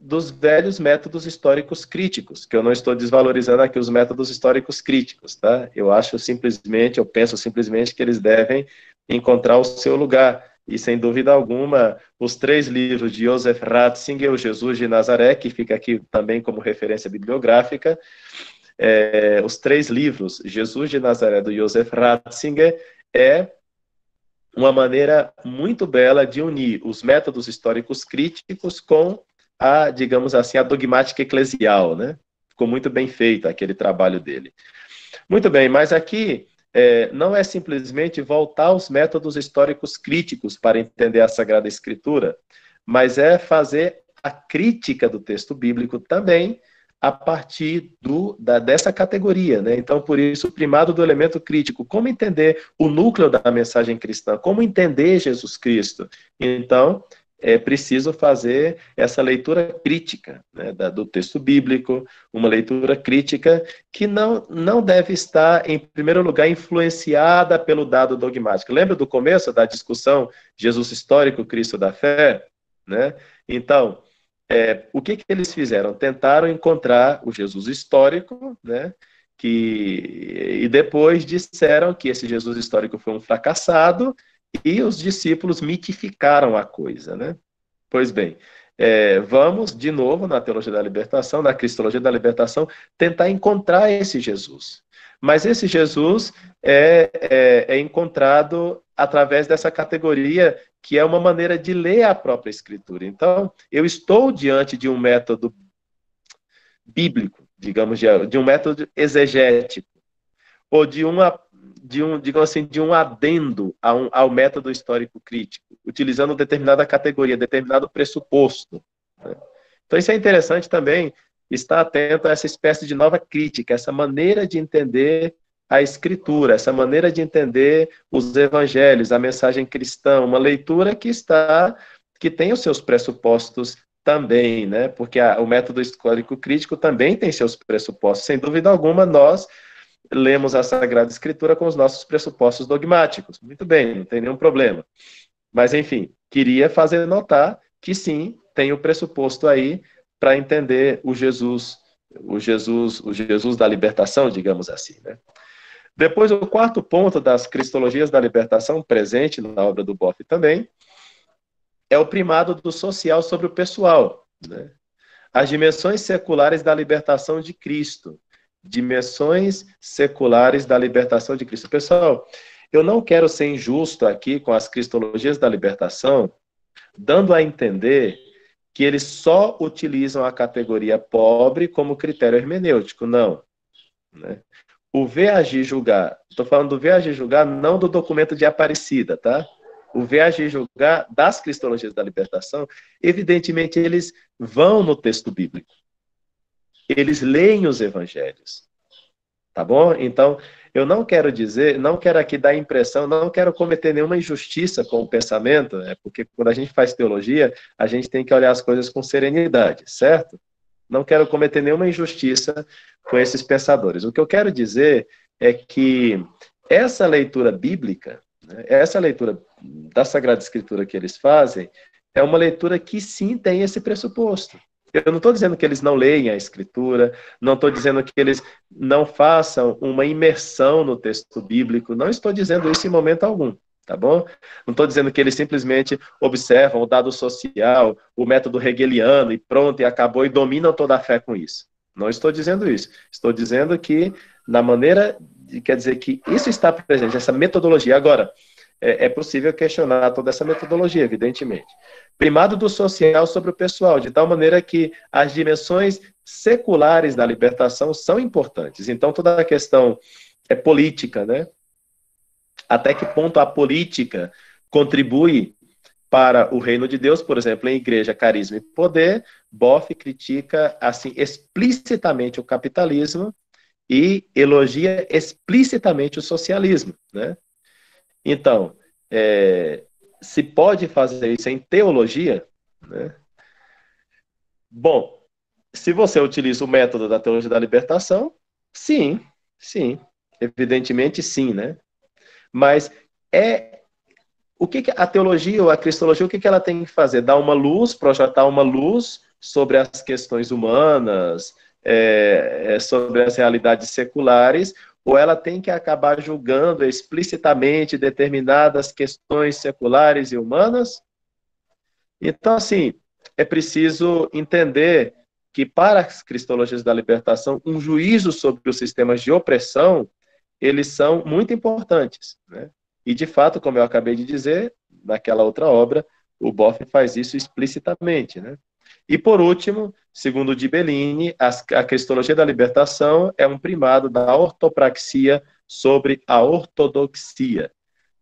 dos velhos métodos históricos críticos, que eu não estou desvalorizando aqui os métodos históricos críticos, tá? Eu penso simplesmente que eles devem encontrar o seu lugar. E, sem dúvida alguma, os 3 livros de Joseph Ratzinger, o Jesus de Nazaré, que fica aqui também como referência bibliográfica, os 3 livros, Jesus de Nazaré, do Joseph Ratzinger, é uma maneira muito bela de unir os métodos históricos críticos com digamos assim, a dogmática eclesial, né? Ficou muito bem feito aquele trabalho dele. Muito bem, mas aqui não é simplesmente voltar aos métodos históricos críticos para entender a Sagrada Escritura, mas é fazer a crítica do texto bíblico também a partir dessa categoria, né? Então, por isso, o primado do elemento crítico. Como entender o núcleo da mensagem cristã? Como entender Jesus Cristo? Então, é preciso fazer essa leitura crítica, né, do texto bíblico, uma leitura crítica que não deve estar, em primeiro lugar, influenciada pelo dado dogmático. Lembra do começo da discussão Jesus histórico, Cristo da fé? Né? Então, o que eles fizeram? Tentaram encontrar o Jesus histórico, né, e depois disseram que esse Jesus histórico foi um fracassado, e os discípulos mitificaram a coisa, né? Pois bem, vamos de novo na teologia da libertação, na cristologia da libertação, tentar encontrar esse Jesus. Mas esse Jesus é encontrado através dessa categoria que é uma maneira de ler a própria Escritura. Então, eu estou diante de um método bíblico, digamos, de um método exegético, ou digamos assim, de um adendo ao método histórico crítico, utilizando determinada categoria, determinado pressuposto, né? Então, isso é interessante também, estar atento a essa espécie de nova crítica, essa maneira de entender a Escritura, essa maneira de entender os evangelhos, a mensagem cristã, uma leitura que tem os seus pressupostos também, né? Porque o método histórico crítico também tem seus pressupostos. Sem dúvida alguma, nós lemos a Sagrada Escritura com os nossos pressupostos dogmáticos. Muito bem, não tem nenhum problema. Mas, enfim, queria fazer notar que sim, tem o pressuposto aí para entender o Jesus da libertação, digamos assim, né? Depois, o quarto ponto das cristologias da libertação, presente na obra do Boff também, é o primado do social sobre o pessoal, né? As dimensões seculares da libertação de Cristo. Dimensões seculares da libertação de Cristo. Pessoal, eu não quero ser injusto aqui com as cristologias da libertação, dando a entender que eles só utilizam a categoria pobre como critério hermenêutico. Não. Né? O ver, agir, julgar, estou falando do ver, agir, julgar, não do documento de Aparecida, tá? O ver, agir, julgar das cristologias da libertação, evidentemente eles vão no texto bíblico. Eles leem os evangelhos. Tá bom? Então, eu não quero dizer, não quero aqui dar impressão, não quero cometer nenhuma injustiça com o pensamento, porque quando a gente faz teologia, a gente tem que olhar as coisas com serenidade, certo? Não quero cometer nenhuma injustiça com esses pensadores. O que eu quero dizer é que essa leitura bíblica, né, essa leitura da Sagrada Escritura que eles fazem, é uma leitura que sim tem esse pressuposto. Eu não estou dizendo que eles não leem a Escritura, não estou dizendo que eles não façam uma imersão no texto bíblico, não estou dizendo isso em momento algum, tá bom? Não estou dizendo que eles simplesmente observam o dado social, o método hegeliano e pronto, e acabou, e dominam toda a fé com isso. Não estou dizendo isso. Estou dizendo que, na maneira, quer dizer que isso está presente, essa metodologia. Agora, é possível questionar toda essa metodologia, evidentemente. Primado do social sobre o pessoal, de tal maneira que as dimensões seculares da libertação são importantes. Então, toda a questão é política, né? Até que ponto a política contribui para o reino de Deus, por exemplo, em Igreja, Carisma e Poder, Boff critica, assim, explicitamente o capitalismo e elogia explicitamente o socialismo, né? Então, se pode fazer isso em teologia, né? Bom, se você utiliza o método da teologia da libertação, sim, evidentemente sim, né? Mas o que a teologia ou a cristologia, o que ela tem que fazer? Dar uma luz, projetar uma luz sobre as questões humanas, sobre as realidades seculares, ou ela tem que acabar julgando explicitamente determinadas questões seculares e humanas? Então, assim, é preciso entender que para as cristologias da libertação, um juízo sobre os sistemas de opressão, eles são muito importantes, né? E, de fato, como eu acabei de dizer, naquela outra obra, o Boff faz isso explicitamente, né? E, por último, segundo Di Bellini, a cristologia da libertação é um primado da ortopraxia sobre a ortodoxia.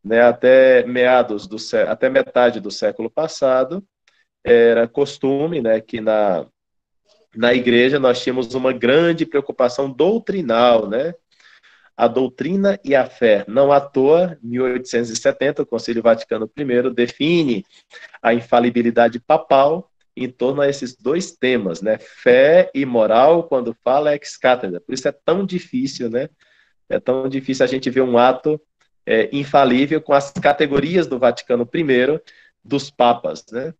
Né? Até metade do século passado, era costume, né, que na igreja nós tínhamos uma grande preocupação doutrinal, né? A doutrina e a fé. Não à toa, em 1870, o Concílio Vaticano I define a infalibilidade papal em torno a esses dois temas, né? Fé e moral, quando fala ex cátedra. Por isso é tão difícil, né? É tão difícil a gente ver um ato infalível com as categorias do Vaticano I dos papas, né?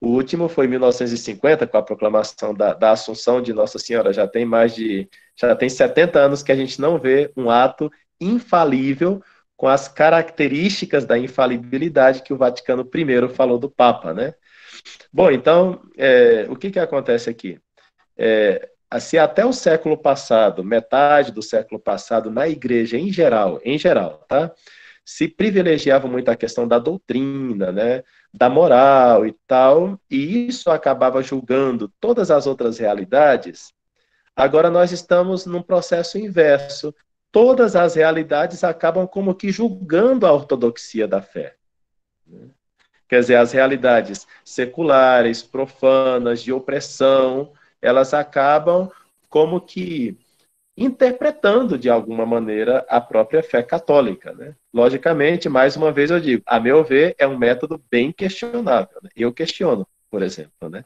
O último foi em 1950, com a proclamação da Assunção de Nossa Senhora. Já tem 70 anos que a gente não vê um ato infalível com as características da infalibilidade que o Vaticano I falou do Papa, né? Bom, então, o que acontece aqui? Se até o século passado, metade do século passado, na igreja em geral, tá? Se privilegiava muito a questão da doutrina, né, da moral e tal, e isso acabava julgando todas as outras realidades. Agora nós estamos num processo inverso. Todas as realidades acabam como que julgando a ortodoxia da fé. Quer dizer, as realidades seculares, profanas, de opressão, elas acabam como que interpretando, de alguma maneira, a própria fé católica, né? Logicamente, mais uma vez eu digo, a meu ver, é um método bem questionável, né? Eu questiono, por exemplo, né?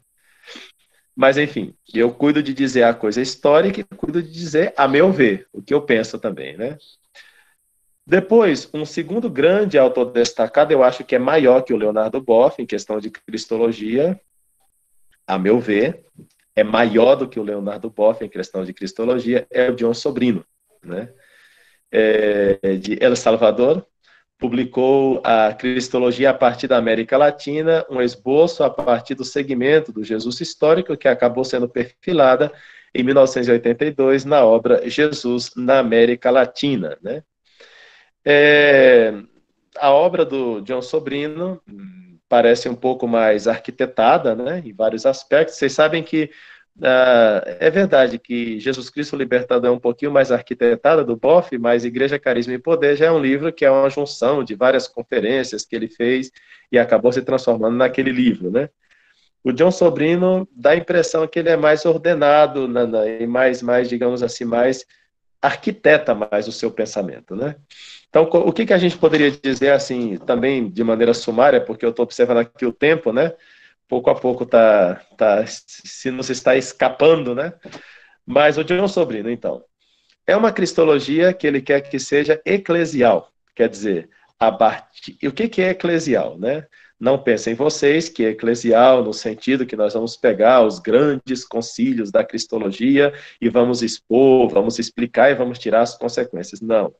Mas, enfim, eu cuido de dizer a coisa histórica e cuido de dizer, a meu ver, o que eu penso também, né? Depois, um segundo grande autor destacado, eu acho que é maior que o Leonardo Boff, em questão de cristologia, a meu ver, é maior do que o Leonardo Boff em questão de cristologia, é o John Sobrino, né? De El Salvador, publicou a Cristologia a partir da América Latina, um esboço a partir do segmento do Jesus histórico, que acabou sendo perfilada em 1982 na obra Jesus na América Latina, né? A obra do John Sobrino parece um pouco mais arquitetada, né, em vários aspectos. Vocês sabem que é verdade que Jesus Cristo Libertador é um pouquinho mais arquitetada do Boff, mas Igreja, Carisma e Poder já é um livro que é uma junção de várias conferências que ele fez e acabou se transformando naquele livro, né? O John Sobrino dá a impressão que ele é mais ordenado e mais, digamos assim, mais arquiteta mais o seu pensamento, né? Então, o que a gente poderia dizer, assim, também de maneira sumária, porque eu estou observando aqui o tempo, né? Pouco a pouco se nos está escapando, né? Mas o John Sobrino, então, é uma cristologia que ele quer que seja eclesial, quer dizer, e o que é eclesial, né? Não pensem vocês que é eclesial no sentido que nós vamos pegar os grandes concílios da cristologia e vamos expor, vamos explicar e vamos tirar as consequências. Não.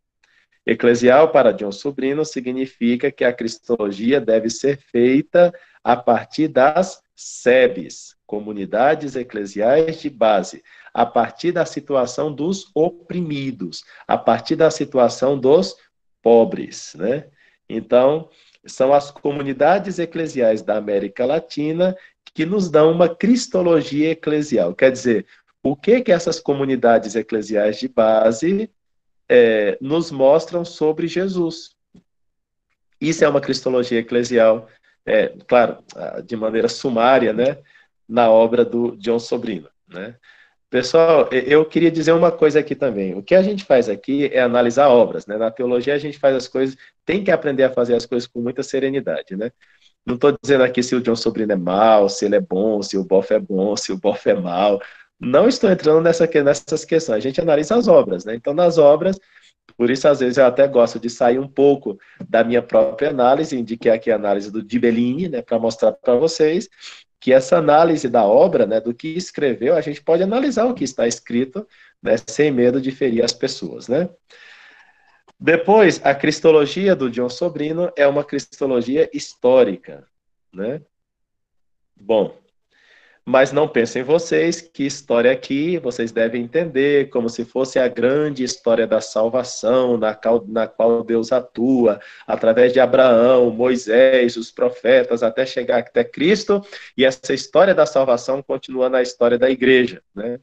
Eclesial para John Sobrino significa que a cristologia deve ser feita a partir das SEBs, comunidades eclesiais de base, a partir da situação dos oprimidos, a partir da situação dos pobres, né? Então, são as comunidades eclesiais da América Latina que nos dão uma cristologia eclesial. Quer dizer, o que essas comunidades eclesiais de base nos mostram sobre Jesus? Isso é uma cristologia eclesial, claro, de maneira sumária, né, na obra do John Sobrino, né? Pessoal, eu queria dizer uma coisa aqui também. O que a gente faz aqui é analisar obras, né? Na teologia a gente faz as coisas, tem que aprender a fazer as coisas com muita serenidade, né? Não estou dizendo aqui se o John Sobrino é mau, se ele é bom, se o Boff é bom, se o Boff é mau. Não estou entrando nessas questões. A gente analisa as obras, né? Então, nas obras, por isso, às vezes, eu até gosto de sair um pouco da minha própria análise, indiquei aqui a análise do Di Bellini, né, para mostrar para vocês que essa análise da obra, né, do que escreveu, a gente pode analisar o que está escrito, né, sem medo de ferir as pessoas, né? Depois, a cristologia do John Sobrino é uma cristologia histórica, né? Bom, mas não pensem vocês que história aqui vocês devem entender como se fosse a grande história da salvação, na qual Deus atua, através de Abraão, Moisés, os profetas, até chegar até Cristo, e essa história da salvação continua na história da igreja, né?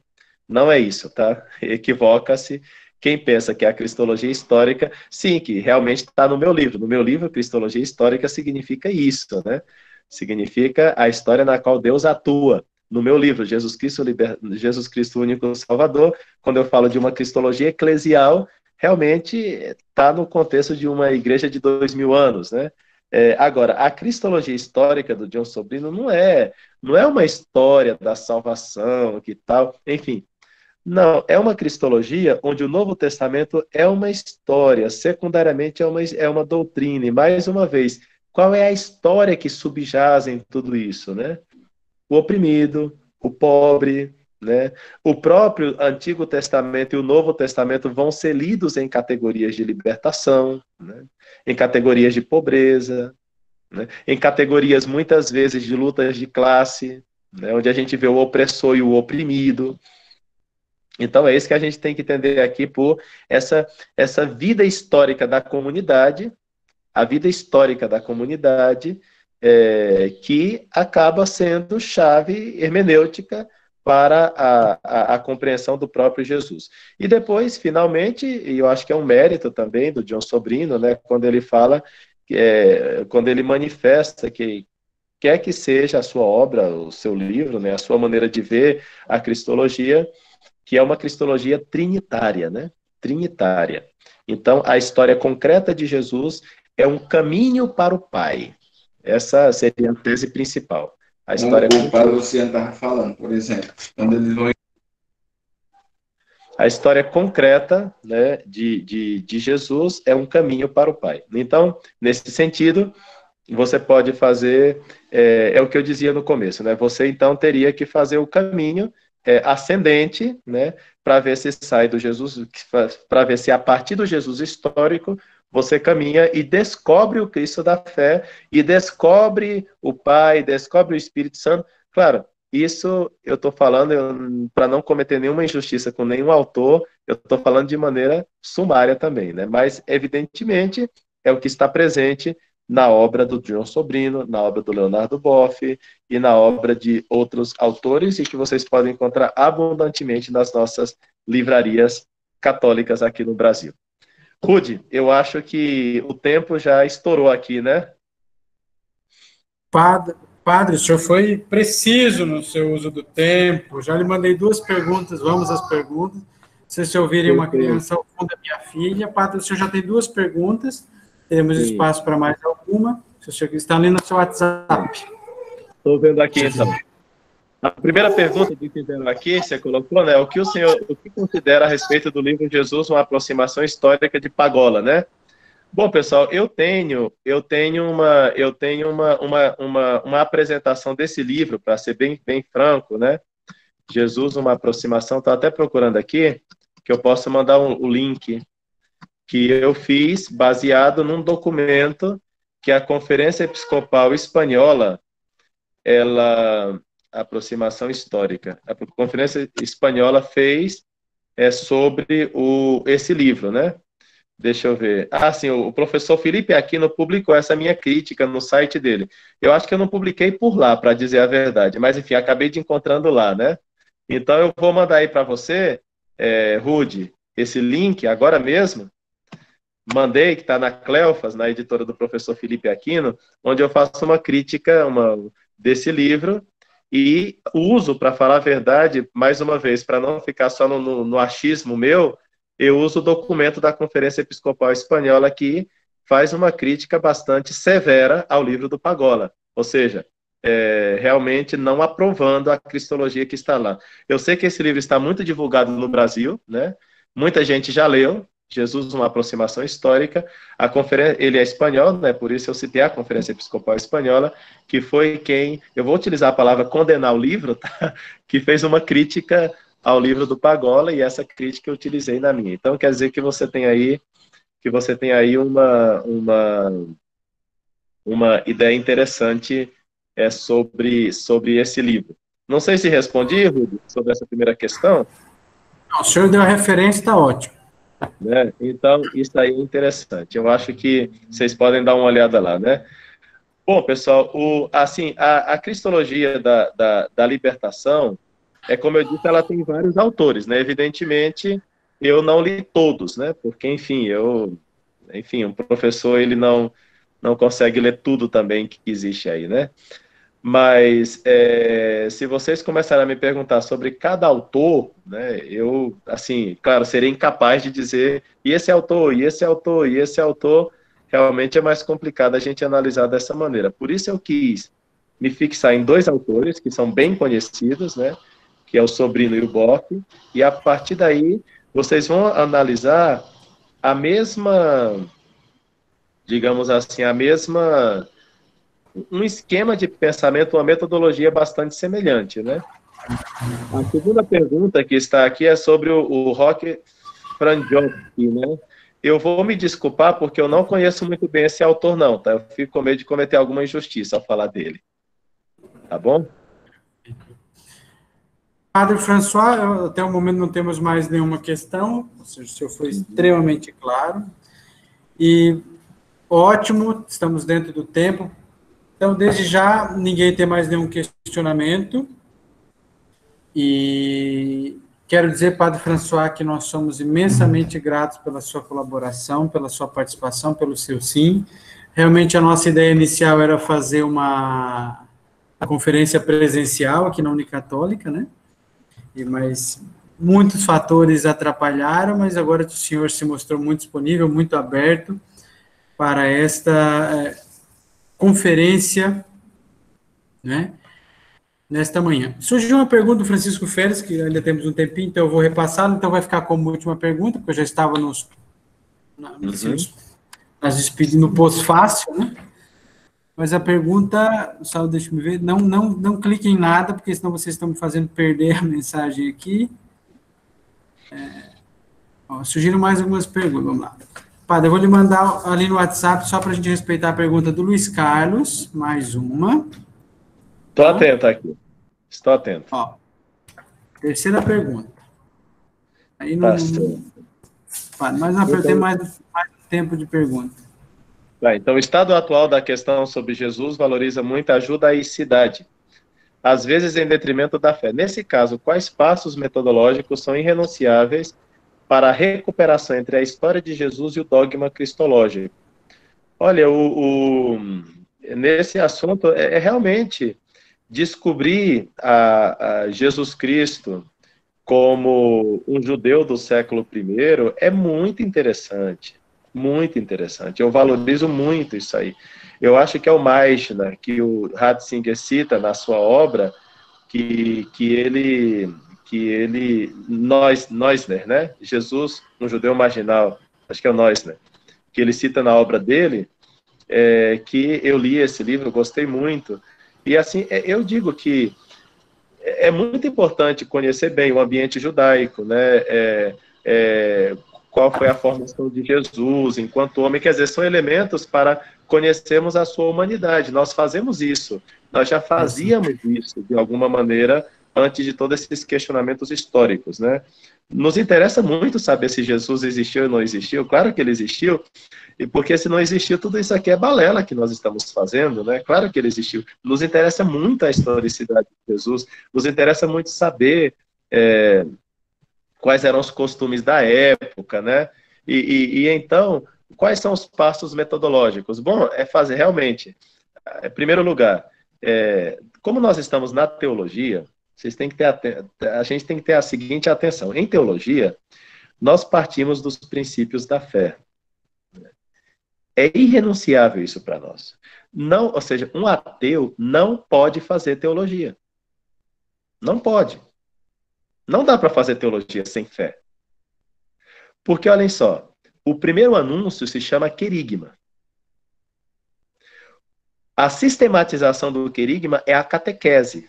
Não é isso, tá? Equivoca-se quem pensa que é a cristologia histórica, sim, que realmente está no meu livro. No meu livro, cristologia histórica significa isso, né? Significa a história na qual Deus atua. No meu livro, Jesus Cristo, único Salvador, quando eu falo de uma cristologia eclesial, realmente está no contexto de uma igreja de 2000 anos, né? Agora, a cristologia histórica do John Sobrino não é uma história da salvação, que tal, enfim. Não, é uma cristologia onde o Novo Testamento é uma história, secundariamente é uma doutrina, e mais uma vez, qual é a história que subjaz em tudo isso, né? O oprimido, o pobre, né? O próprio Antigo Testamento e o Novo Testamento vão ser lidos em categorias de libertação, né? Em categorias de pobreza, né? Em categorias, muitas vezes, de lutas de classe, né? Onde a gente vê o opressor e o oprimido. Então, é isso que a gente tem que entender aqui por essa vida histórica da comunidade, a vida histórica da comunidade, que acaba sendo chave hermenêutica para a compreensão do próprio Jesus. E depois, finalmente, e eu acho que é um mérito também do John Sobrino, né, quando ele fala, quando ele manifesta que quer que seja a sua obra, o seu livro, né, a sua maneira de ver a cristologia, que é uma cristologia trinitária, né? Trinitária. Então, a história concreta de Jesus é um caminho para o Pai. Essa seria a tese principal. A história como o padre Luciano estava falando, por exemplo, quando eles vão... A história concreta, né, de Jesus é um caminho para o Pai. Então, nesse sentido, você pode fazer, é o que eu dizia no começo, né? Você, então, teria que fazer o caminho ascendente, né, para ver se sai do Jesus, para ver se a partir do Jesus histórico você caminha e descobre o Cristo da fé, e descobre o Pai, descobre o Espírito Santo. Claro, isso eu estou falando, para não cometer nenhuma injustiça com nenhum autor, eu estou falando de maneira sumária também, né? Mas, evidentemente, é o que está presente na obra do João Sobrino, na obra do Leonardo Boff e na obra de outros autores, e que vocês podem encontrar abundantemente nas nossas livrarias católicas aqui no Brasil. Rude, eu acho que o tempo já estourou aqui, né? Padre, o senhor foi preciso no seu uso do tempo. Já lhe mandei 2 perguntas, vamos às perguntas. Se vocês ouvirem uma criança ao fundo da minha filha, Padre, o senhor já tem 2 perguntas, temos espaço para mais alguma. O senhor está ali no seu WhatsApp. Estou vendo aqui, então. A primeira pergunta que fizeram aqui, você colocou, né? O que considera a respeito do livro Jesus uma aproximação histórica de Pagola, né? Bom, pessoal, eu tenho uma apresentação desse livro, para ser bem franco, né? Jesus, uma aproximação, estou até procurando aqui, que eu posso mandar o link que eu fiz baseado num documento que a Conferência Episcopal Espanhola, aproximação histórica, a Conferência Espanhola fez sobre esse livro, né? Deixa eu ver. Sim, o professor Felipe Aquino publicou essa minha crítica no site dele. Eu acho que eu não publiquei por lá, para dizer a verdade, mas enfim, acabei de encontrando lá, né? Então eu vou mandar aí para você, Rude, esse link agora mesmo. Mandei, que está na Cleofas, na editora do professor Felipe Aquino, onde eu faço uma crítica desse livro e uso, para falar a verdade, mais uma vez, para não ficar só no achismo meu, eu uso o documento da Conferência Episcopal Espanhola que faz uma crítica bastante severa ao livro do Pagola, ou seja, realmente não aprovando a cristologia que está lá. Eu sei que esse livro está muito divulgado no Brasil, né? Muita gente já leu, Jesus, uma aproximação histórica. A conferência, ele é espanhol, né? Por isso eu citei a Conferência Episcopal Espanhola, que foi quem, eu vou utilizar a palavra condenar o livro, tá? Que fez uma crítica ao livro do Pagola, e essa crítica eu utilizei na minha. Então, quer dizer que você tem aí uma ideia interessante sobre esse livro. Não sei se respondi, Rudi, sobre essa primeira questão. Não, o senhor deu a referência, está ótimo. Né? Então, isso aí é interessante. Eu acho que vocês podem dar uma olhada lá, né? Bom, pessoal, a cristologia da libertação, como eu disse, ela tem vários autores, né? Evidentemente, eu não li todos, né? Porque, enfim, um professor, ele não consegue ler tudo também que existe aí, né? Mas, se vocês começarem a me perguntar sobre cada autor, né, eu, assim, claro, serei incapaz de dizer, e esse autor, e esse autor, e esse autor, realmente é mais complicado a gente analisar dessa maneira. Por isso eu quis me fixar em 2 autores, que são bem conhecidos, né, que é o Sobrino e o Boff, e a partir daí, vocês vão analisar a mesma, digamos assim, um esquema de pensamento, uma metodologia bastante semelhante, né? A segunda pergunta que está aqui é sobre o Roque Frangiotto, né? Eu vou me desculpar porque eu não conheço muito bem esse autor, não, tá? Eu fico com medo de cometer alguma injustiça ao falar dele. Tá bom? Padre François, até o momento não temos mais nenhuma questão, ou seja, o senhor foi extremamente claro. E ótimo, estamos dentro do tempo. Então, desde já, ninguém tem mais nenhum questionamento. E quero dizer, Padre François, que nós somos imensamente gratos pela sua colaboração, pela sua participação, pelo seu sim. Realmente, a nossa ideia inicial era fazer uma conferência presencial aqui na Unicatólica, né? Mas muitos fatores atrapalharam, mas agora o senhor se mostrou muito disponível, muito aberto para esta conferência, né, nesta manhã. Surgiu uma pergunta do Francisco Félix, que ainda temos um tempinho, então eu vou repassá-la, então vai ficar como última pergunta, porque eu já estava nas despedidas, no pós-fácil, né, mas a pergunta, só deixa eu ver, não clique em nada, porque senão vocês estão me fazendo perder a mensagem aqui. Surgiram mais algumas perguntas, vamos lá. Padre, eu vou lhe mandar ali no WhatsApp, só para a gente respeitar a pergunta do Luiz Carlos, mais uma. Estou atento aqui. Estou atento. Ó, terceira pergunta. Aí não, Tá certo. nós não perdemos mais tempo de pergunta. Então, o estado atual da questão sobre Jesus valoriza muito a judaicidade, às vezes em detrimento da fé. Nesse caso, quais passos metodológicos são irrenunciáveis para a recuperação entre a história de Jesus e o dogma cristológico? Olha, nesse assunto, é realmente descobrir a Jesus Cristo como um judeu do século I é muito interessante. Muito interessante. Eu valorizo muito isso aí. Eu acho que é o Mishna, que o Ratzinger cita na sua obra, Neusner, né? Jesus, um judeu marginal, acho que é o Neusner, que ele cita na obra dele, que eu li esse livro, gostei muito. E assim, eu digo que é muito importante conhecer bem o ambiente judaico, né? Qual foi a formação de Jesus enquanto homem, quer dizer, são elementos para conhecermos a sua humanidade. Nós fazemos isso, nós já fazíamos isso, de alguma maneira, antes de todos esses questionamentos históricos, né? Nos interessa muito saber se Jesus existiu ou não existiu, claro que ele existiu, e porque se não existiu, tudo isso aqui é balela que nós estamos fazendo, né? Claro que ele existiu. Nos interessa muito a historicidade de Jesus, nos interessa muito saber quais eram os costumes da época, né? E então, quais são os passos metodológicos? Bom, é fazer realmente, em primeiro lugar, como nós estamos na teologia, a gente tem que ter a seguinte atenção. Em teologia, nós partimos dos princípios da fé. É irrenunciável isso para nós. Não, ou seja, um ateu não pode fazer teologia. Não pode. Não dá para fazer teologia sem fé. Porque, olhem só, o primeiro anúncio se chama querigma. A sistematização do querigma é a catequese.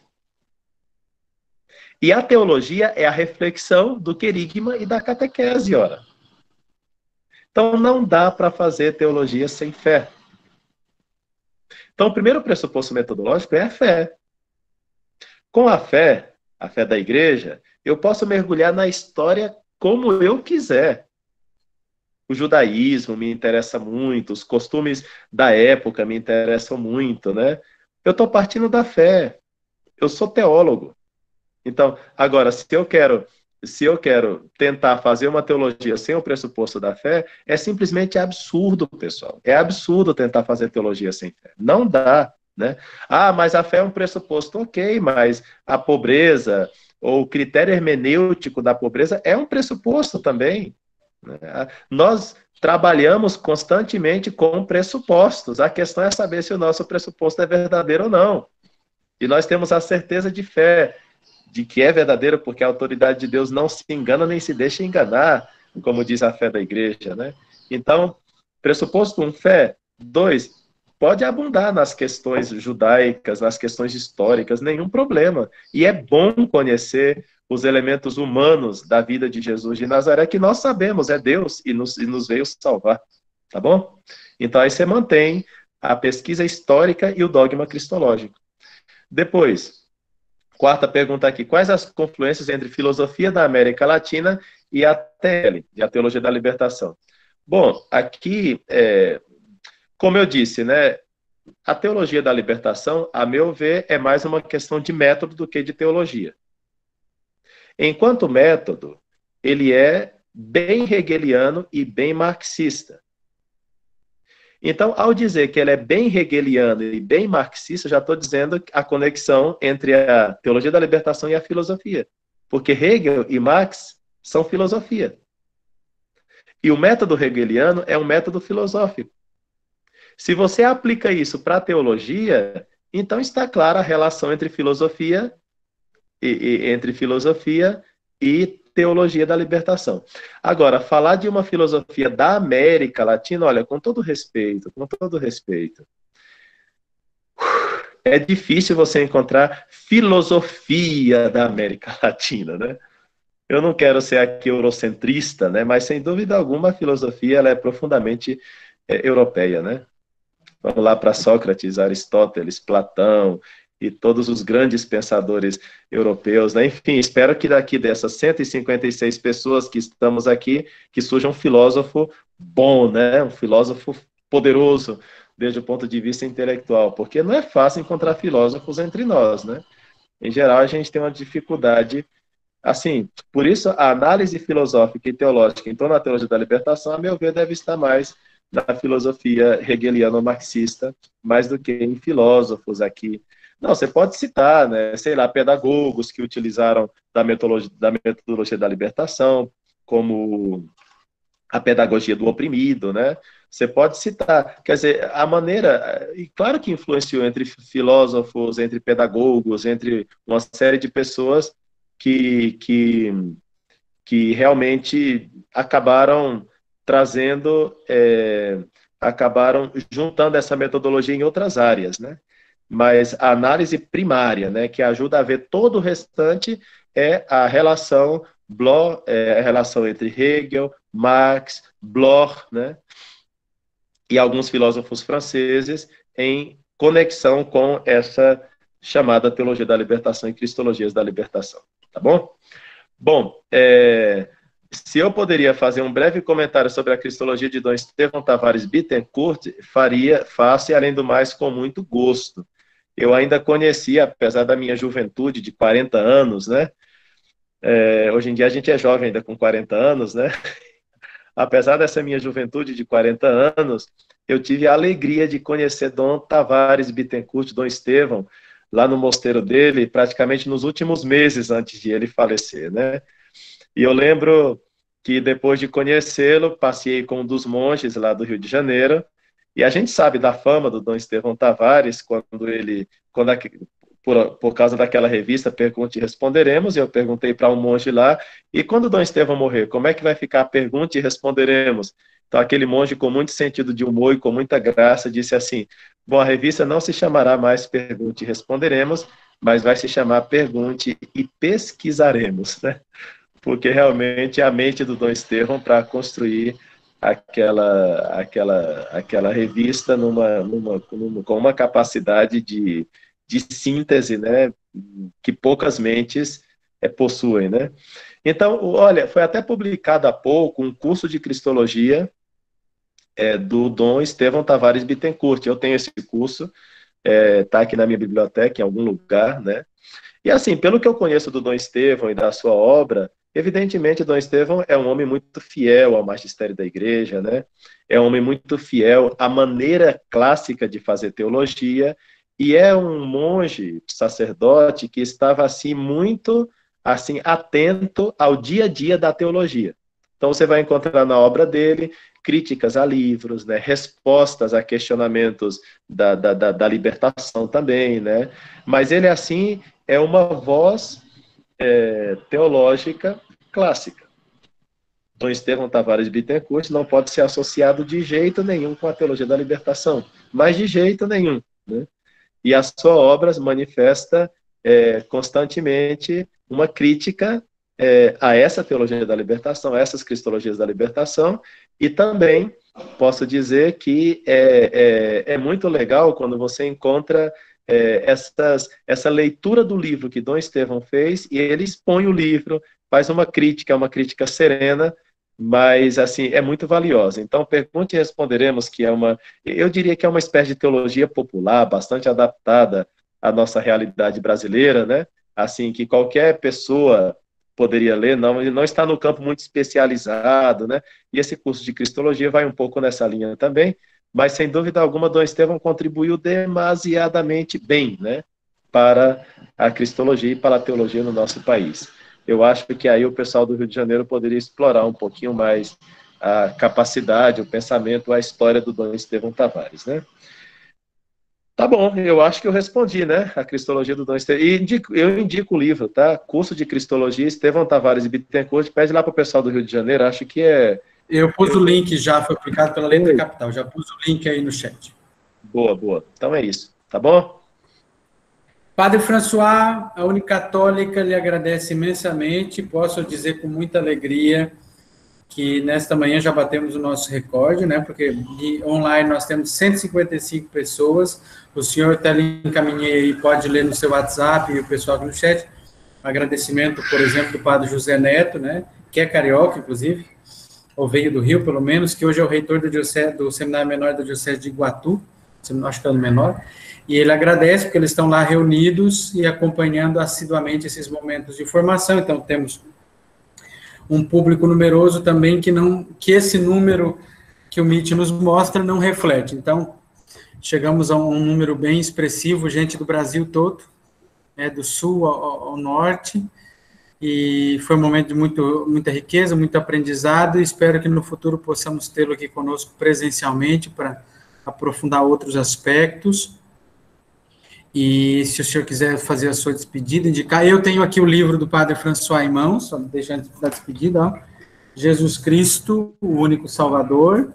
E a teologia é a reflexão do querigma e da catequese, ora. Então, não dá para fazer teologia sem fé. Então, o primeiro pressuposto metodológico é a fé. Com a fé da igreja, eu posso mergulhar na história como eu quiser. O judaísmo me interessa muito, os costumes da época me interessam muito, né? Eu estou partindo da fé. Eu sou teólogo. Então, agora, se eu quero tentar fazer uma teologia sem o pressuposto da fé, é simplesmente absurdo, pessoal. É absurdo tentar fazer teologia sem fé. Não dá, né? Ah, mas a fé é um pressuposto, ok, mas a pobreza, ou o critério hermenêutico da pobreza é um pressuposto também, né? Nós trabalhamos constantemente com pressupostos. A questão é saber se o nosso pressuposto é verdadeiro ou não. E nós temos a certeza de fé, de que é verdadeiro, porque a autoridade de Deus não se engana nem se deixa enganar, como diz a fé da igreja, né? Então, pressuposto 1, fé. 2, pode abundar nas questões judaicas, nas questões históricas, nenhum problema. E é bom conhecer os elementos humanos da vida de Jesus de Nazaré, que nós sabemos, é Deus e nos veio salvar, tá bom? Então, aí você mantém a pesquisa histórica e o dogma cristológico. Depois, quarta pergunta aqui. Quais as confluências entre filosofia da América Latina e a TL, a Teologia da Libertação? Bom, aqui, como eu disse, né, a Teologia da Libertação, a meu ver, é mais uma questão de método do que de teologia. Enquanto método, ele é bem hegeliano e bem marxista. Então, ao dizer que ele é bem hegeliano e bem marxista, já estou dizendo a conexão entre a teologia da libertação e a filosofia. Porque Hegel e Marx são filosofia. E o método hegeliano é um método filosófico. Se você aplica isso para a teologia, então está clara a relação entre filosofia e teologia da libertação. Agora, falar de uma filosofia da América Latina, olha, com todo respeito, é difícil você encontrar filosofia da América Latina, né? Eu não quero ser aqui eurocentrista, né? Mas, sem dúvida alguma, a filosofia ela é profundamente europeia, né? Vamos lá para Sócrates, Aristóteles, Platão, e todos os grandes pensadores europeus, né? Enfim, espero que daqui dessas 156 pessoas que estamos aqui, que surja um filósofo bom, né? Um filósofo poderoso, desde o ponto de vista intelectual, porque não é fácil encontrar filósofos entre nós, né? Em geral, a gente tem uma dificuldade, assim, por isso a análise filosófica e teológica em torno da teologia da libertação, a meu ver, deve estar mais na filosofia hegeliano-marxista, mais do que em filósofos aqui. Não, você pode citar, né, sei lá, pedagogos que utilizaram da metodologia da libertação, como a pedagogia do oprimido, né? Você pode citar, quer dizer, a maneira, e claro que influenciou entre filósofos, entre pedagogos, entre uma série de pessoas que realmente acabaram trazendo, acabaram juntando essa metodologia em outras áreas, né? Mas a análise primária, né, que ajuda a ver todo o restante, é a relação Bloch, a relação entre Hegel, Marx, Bloch, né, e alguns filósofos franceses em conexão com essa chamada teologia da libertação e cristologias da libertação, tá bom? Bom, se eu poderia fazer um breve comentário sobre a cristologia de Dom Estevão Tavares Bittencourt, faço, e além do mais, com muito gosto. Eu ainda conheci, apesar da minha juventude de 40 anos, né? Hoje em dia a gente é jovem ainda com 40 anos, né? Apesar dessa minha juventude de 40 anos, eu tive a alegria de conhecer Dom Tavares Bittencourt, Dom Estevão, lá no mosteiro dele, praticamente nos últimos meses antes de ele falecer, né? E eu lembro que depois de conhecê-lo, passei com um dos monges lá do Rio de Janeiro, e a gente sabe da fama do Dom Estevão Tavares, por causa daquela revista Pergunte e Responderemos, eu perguntei para um monge lá, e quando o Dom Estevão morrer, como é que vai ficar Pergunte e Responderemos? Então aquele monge, com muito sentido de humor e com muita graça, disse assim: bom, a revista não se chamará mais Pergunte e Responderemos, mas vai se chamar Pergunte e Pesquisaremos, né? Porque realmente a mente do Dom Estevão para construir aquela revista com uma capacidade de síntese, né, que poucas mentes possuem, né? Então, olha, foi até publicado há pouco um curso de cristologia do Dom Estevão Tavares Bittencourt. Eu tenho esse curso, está aqui na minha biblioteca, em algum lugar, né? E assim, pelo que eu conheço do Dom Estevão e da sua obra, evidentemente, Dom Estevão é um homem muito fiel ao magistério da igreja, né? É um homem muito fiel à maneira clássica de fazer teologia, e é um monge, sacerdote, que estava assim muito assim atento ao dia a dia da teologia. Então você vai encontrar na obra dele críticas a livros, né? Respostas a questionamentos da libertação também, né? Mas ele assim é uma voz teológica clássica. Dom Estevão Tavares Bittencourt não pode ser associado de jeito nenhum com a teologia da libertação, mas de jeito nenhum, né? E a sua obra manifesta constantemente uma crítica a essa teologia da libertação, a essas cristologias da libertação, e também posso dizer que é muito legal quando você encontra essa leitura do livro que Dom Estevão fez, e ele expõe o livro, faz uma crítica serena, mas assim, é muito valiosa. Então, Pergunte e Responderemos, que eu diria que é uma espécie de teologia popular, bastante adaptada à nossa realidade brasileira, né? Assim, que qualquer pessoa poderia ler, não está no campo muito especializado, né? E esse curso de Cristologia vai um pouco nessa linha também, mas sem dúvida alguma, Dom Estevão contribuiu demasiadamente bem, né, para a cristologia e para a teologia no nosso país. Eu acho que aí o pessoal do Rio de Janeiro poderia explorar um pouquinho mais a capacidade, o pensamento, a história do Dom Estevão Tavares, né? Tá bom, eu acho que eu respondi, né, a cristologia do Dom Estevão. E eu indico o livro, tá? Curso de Cristologia, Estevão Tavares e Bittencourt. Pede lá para o pessoal do Rio de Janeiro, acho que Eu pus o link já, foi aplicado pela Letra Capital. Já pus o link aí no chat. Boa. Então é isso, tá bom? Padre François, a Unicatólica lhe agradece imensamente. Posso dizer com muita alegria que nesta manhã já batemos o nosso recorde, né? Porque online nós temos 155 pessoas. O senhor até encaminhei aí, pode ler no seu WhatsApp e o pessoal aqui no chat. Agradecimento, por exemplo, do padre José Neto, né? Que é carioca, inclusive, ou veio do Rio, pelo menos, que hoje é o reitor do Seminário Menor da Diocese de Iguatu, acho que é o menor, e ele agradece porque eles estão lá reunidos e acompanhando assiduamente esses momentos de formação. Então, temos um público numeroso também que esse número que o MIT nos mostra não reflete. Então, chegamos a um número bem expressivo, gente do Brasil todo, do sul ao norte, e foi um momento de muita riqueza, muito aprendizado, e espero que no futuro possamos tê-lo aqui conosco presencialmente para aprofundar outros aspectos. E se o senhor quiser fazer a sua despedida, indicar, eu tenho aqui o livro do Padre François em mãos, só deixando da despedida, ó. Jesus Cristo, o único Salvador,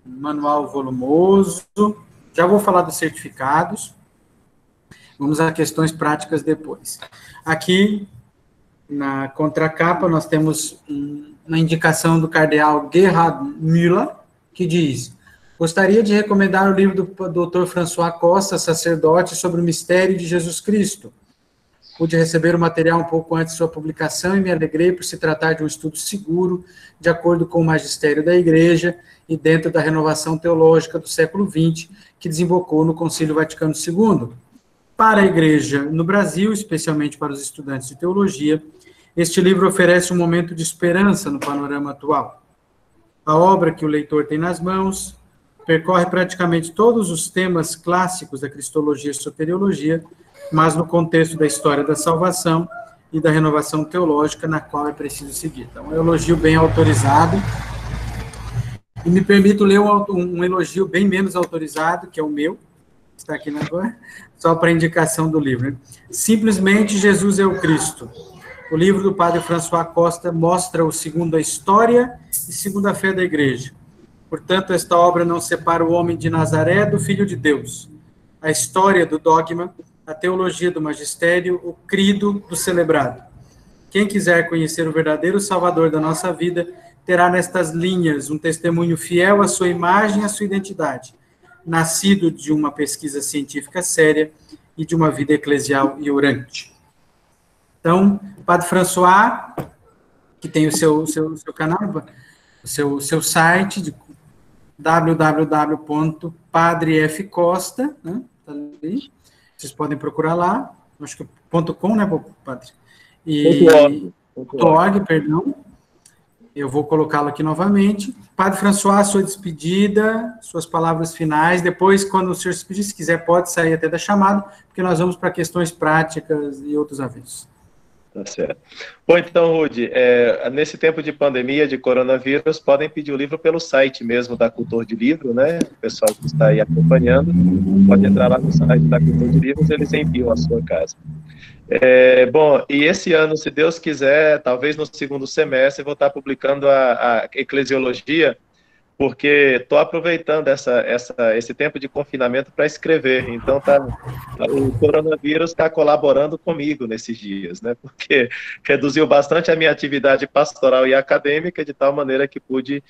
manual volumoso. Já vou falar dos certificados. Vamos a questões práticas depois. Aqui, na contracapa, nós temos uma indicação do cardeal Gerhard Müller, que diz: gostaria de recomendar o livro do Dr. François Costa, sacerdote, sobre o mistério de Jesus Cristo. Pude receber o material um pouco antes de sua publicação e me alegrei por se tratar de um estudo seguro, de acordo com o magistério da Igreja e dentro da renovação teológica do século XX, que desembocou no Concílio Vaticano II. Para a Igreja no Brasil, especialmente para os estudantes de teologia, este livro oferece um momento de esperança no panorama atual. A obra que o leitor tem nas mãos percorre praticamente todos os temas clássicos da cristologia e soteriologia, mas no contexto da história da salvação e da renovação teológica, na qual é preciso seguir. Então, é um elogio bem autorizado. E me permito ler um elogio bem menos autorizado, que é o meu, que está aqui agora, só para indicação do livro. Simplesmente Jesus é o Cristo. O livro do padre François Costa mostra-o segundo a história e segundo a fé da Igreja. Portanto, esta obra não separa o homem de Nazaré do Filho de Deus. A história do dogma, a teologia do magistério, o crido do celebrado. Quem quiser conhecer o verdadeiro Salvador da nossa vida, terá nestas linhas um testemunho fiel à sua imagem e à sua identidade, nascido de uma pesquisa científica séria e de uma vida eclesial e orante. Então, o Padre François, que tem o seu canal, o seu site, de www.padrefcosta, né? Tá ali. Vocês podem procurar lá, acho que .com, né, padre? .org, perdão. Eu vou colocá-lo aqui novamente. Padre François, sua despedida, suas palavras finais. Depois, quando o senhor se despedir, se quiser, pode sair até da chamada, porque nós vamos para questões práticas e outros avisos. Tá certo. Bom, então, Rudy, nesse tempo de pandemia, de coronavírus, podem pedir o livro pelo site mesmo da Cultor de Livro, né? O pessoal que está aí acompanhando, pode entrar lá no site da Cultor de Livros, eles enviam à sua casa. Bom, e esse ano, se Deus quiser, talvez no segundo semestre, vou estar publicando a Eclesiologia, porque estou aproveitando esse tempo de confinamento para escrever. Então, o coronavírus está colaborando comigo nesses dias, né? Porque reduziu bastante a minha atividade pastoral e acadêmica, de tal maneira que pude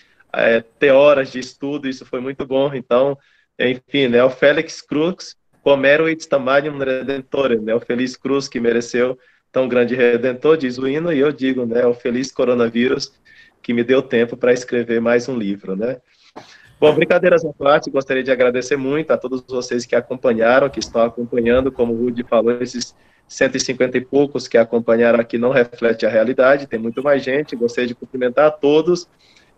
ter horas de estudo, isso foi muito bom. Então, enfim, né, o Felix Cruz, Comeruit Tamanium Redentore, né, o feliz cruz que mereceu tão grande redentor, diz o hino, e eu digo, né, o feliz coronavírus, que me deu tempo para escrever mais um livro, né? Bom, brincadeiras à parte, gostaria de agradecer muito a todos vocês que acompanharam, que estão acompanhando, como o Rudy falou, esses 150 e poucos que acompanharam aqui não reflete a realidade, tem muito mais gente, gostaria de cumprimentar a todos,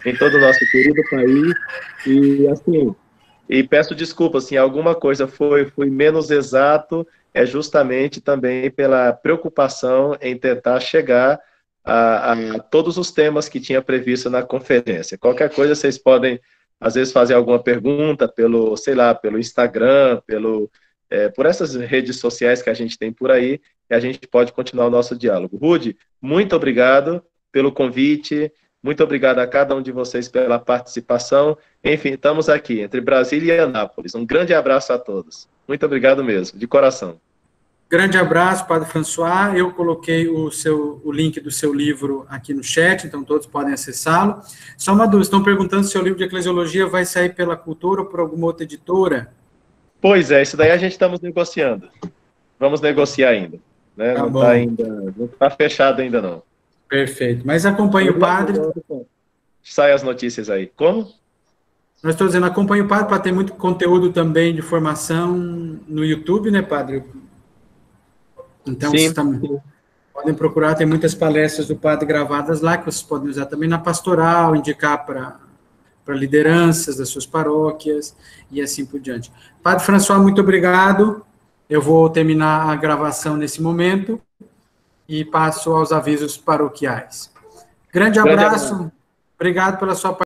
em todo o nosso querido país, e assim, e peço desculpas, se alguma coisa foi menos exato, é justamente também pela preocupação em tentar chegar a todos os temas que tinha previsto na conferência. Qualquer coisa, vocês podem, às vezes, fazer alguma pergunta pelo, sei lá, pelo Instagram, por essas redes sociais que a gente tem por aí, e a gente pode continuar o nosso diálogo. Rudy, muito obrigado pelo convite, muito obrigado a cada um de vocês pela participação. Enfim, estamos aqui, entre Brasília e Anápolis. Um grande abraço a todos. Muito obrigado mesmo, de coração. Grande abraço, Padre François. Eu coloquei o link do seu livro aqui no chat, então todos podem acessá-lo. Só uma dúvida, estão perguntando se o livro de eclesiologia vai sair pela Cultura ou por alguma outra editora? Pois é, isso daí a gente estamos negociando. Vamos negociar ainda. Né? Tá não bom. Não está fechado ainda, não. Perfeito. Mas acompanhe o padre. Sai as notícias aí. Como? Nós estou dizendo, acompanhe o padre para ter muito conteúdo também de formação no YouTube, né, padre? Então, vocês podem procurar, tem muitas palestras do padre gravadas lá, que vocês podem usar também na pastoral, indicar para lideranças das suas paróquias e assim por diante. Padre François, muito obrigado. Eu vou terminar a gravação nesse momento e passo aos avisos paroquiais. Grande abraço. Obrigado pela sua participação.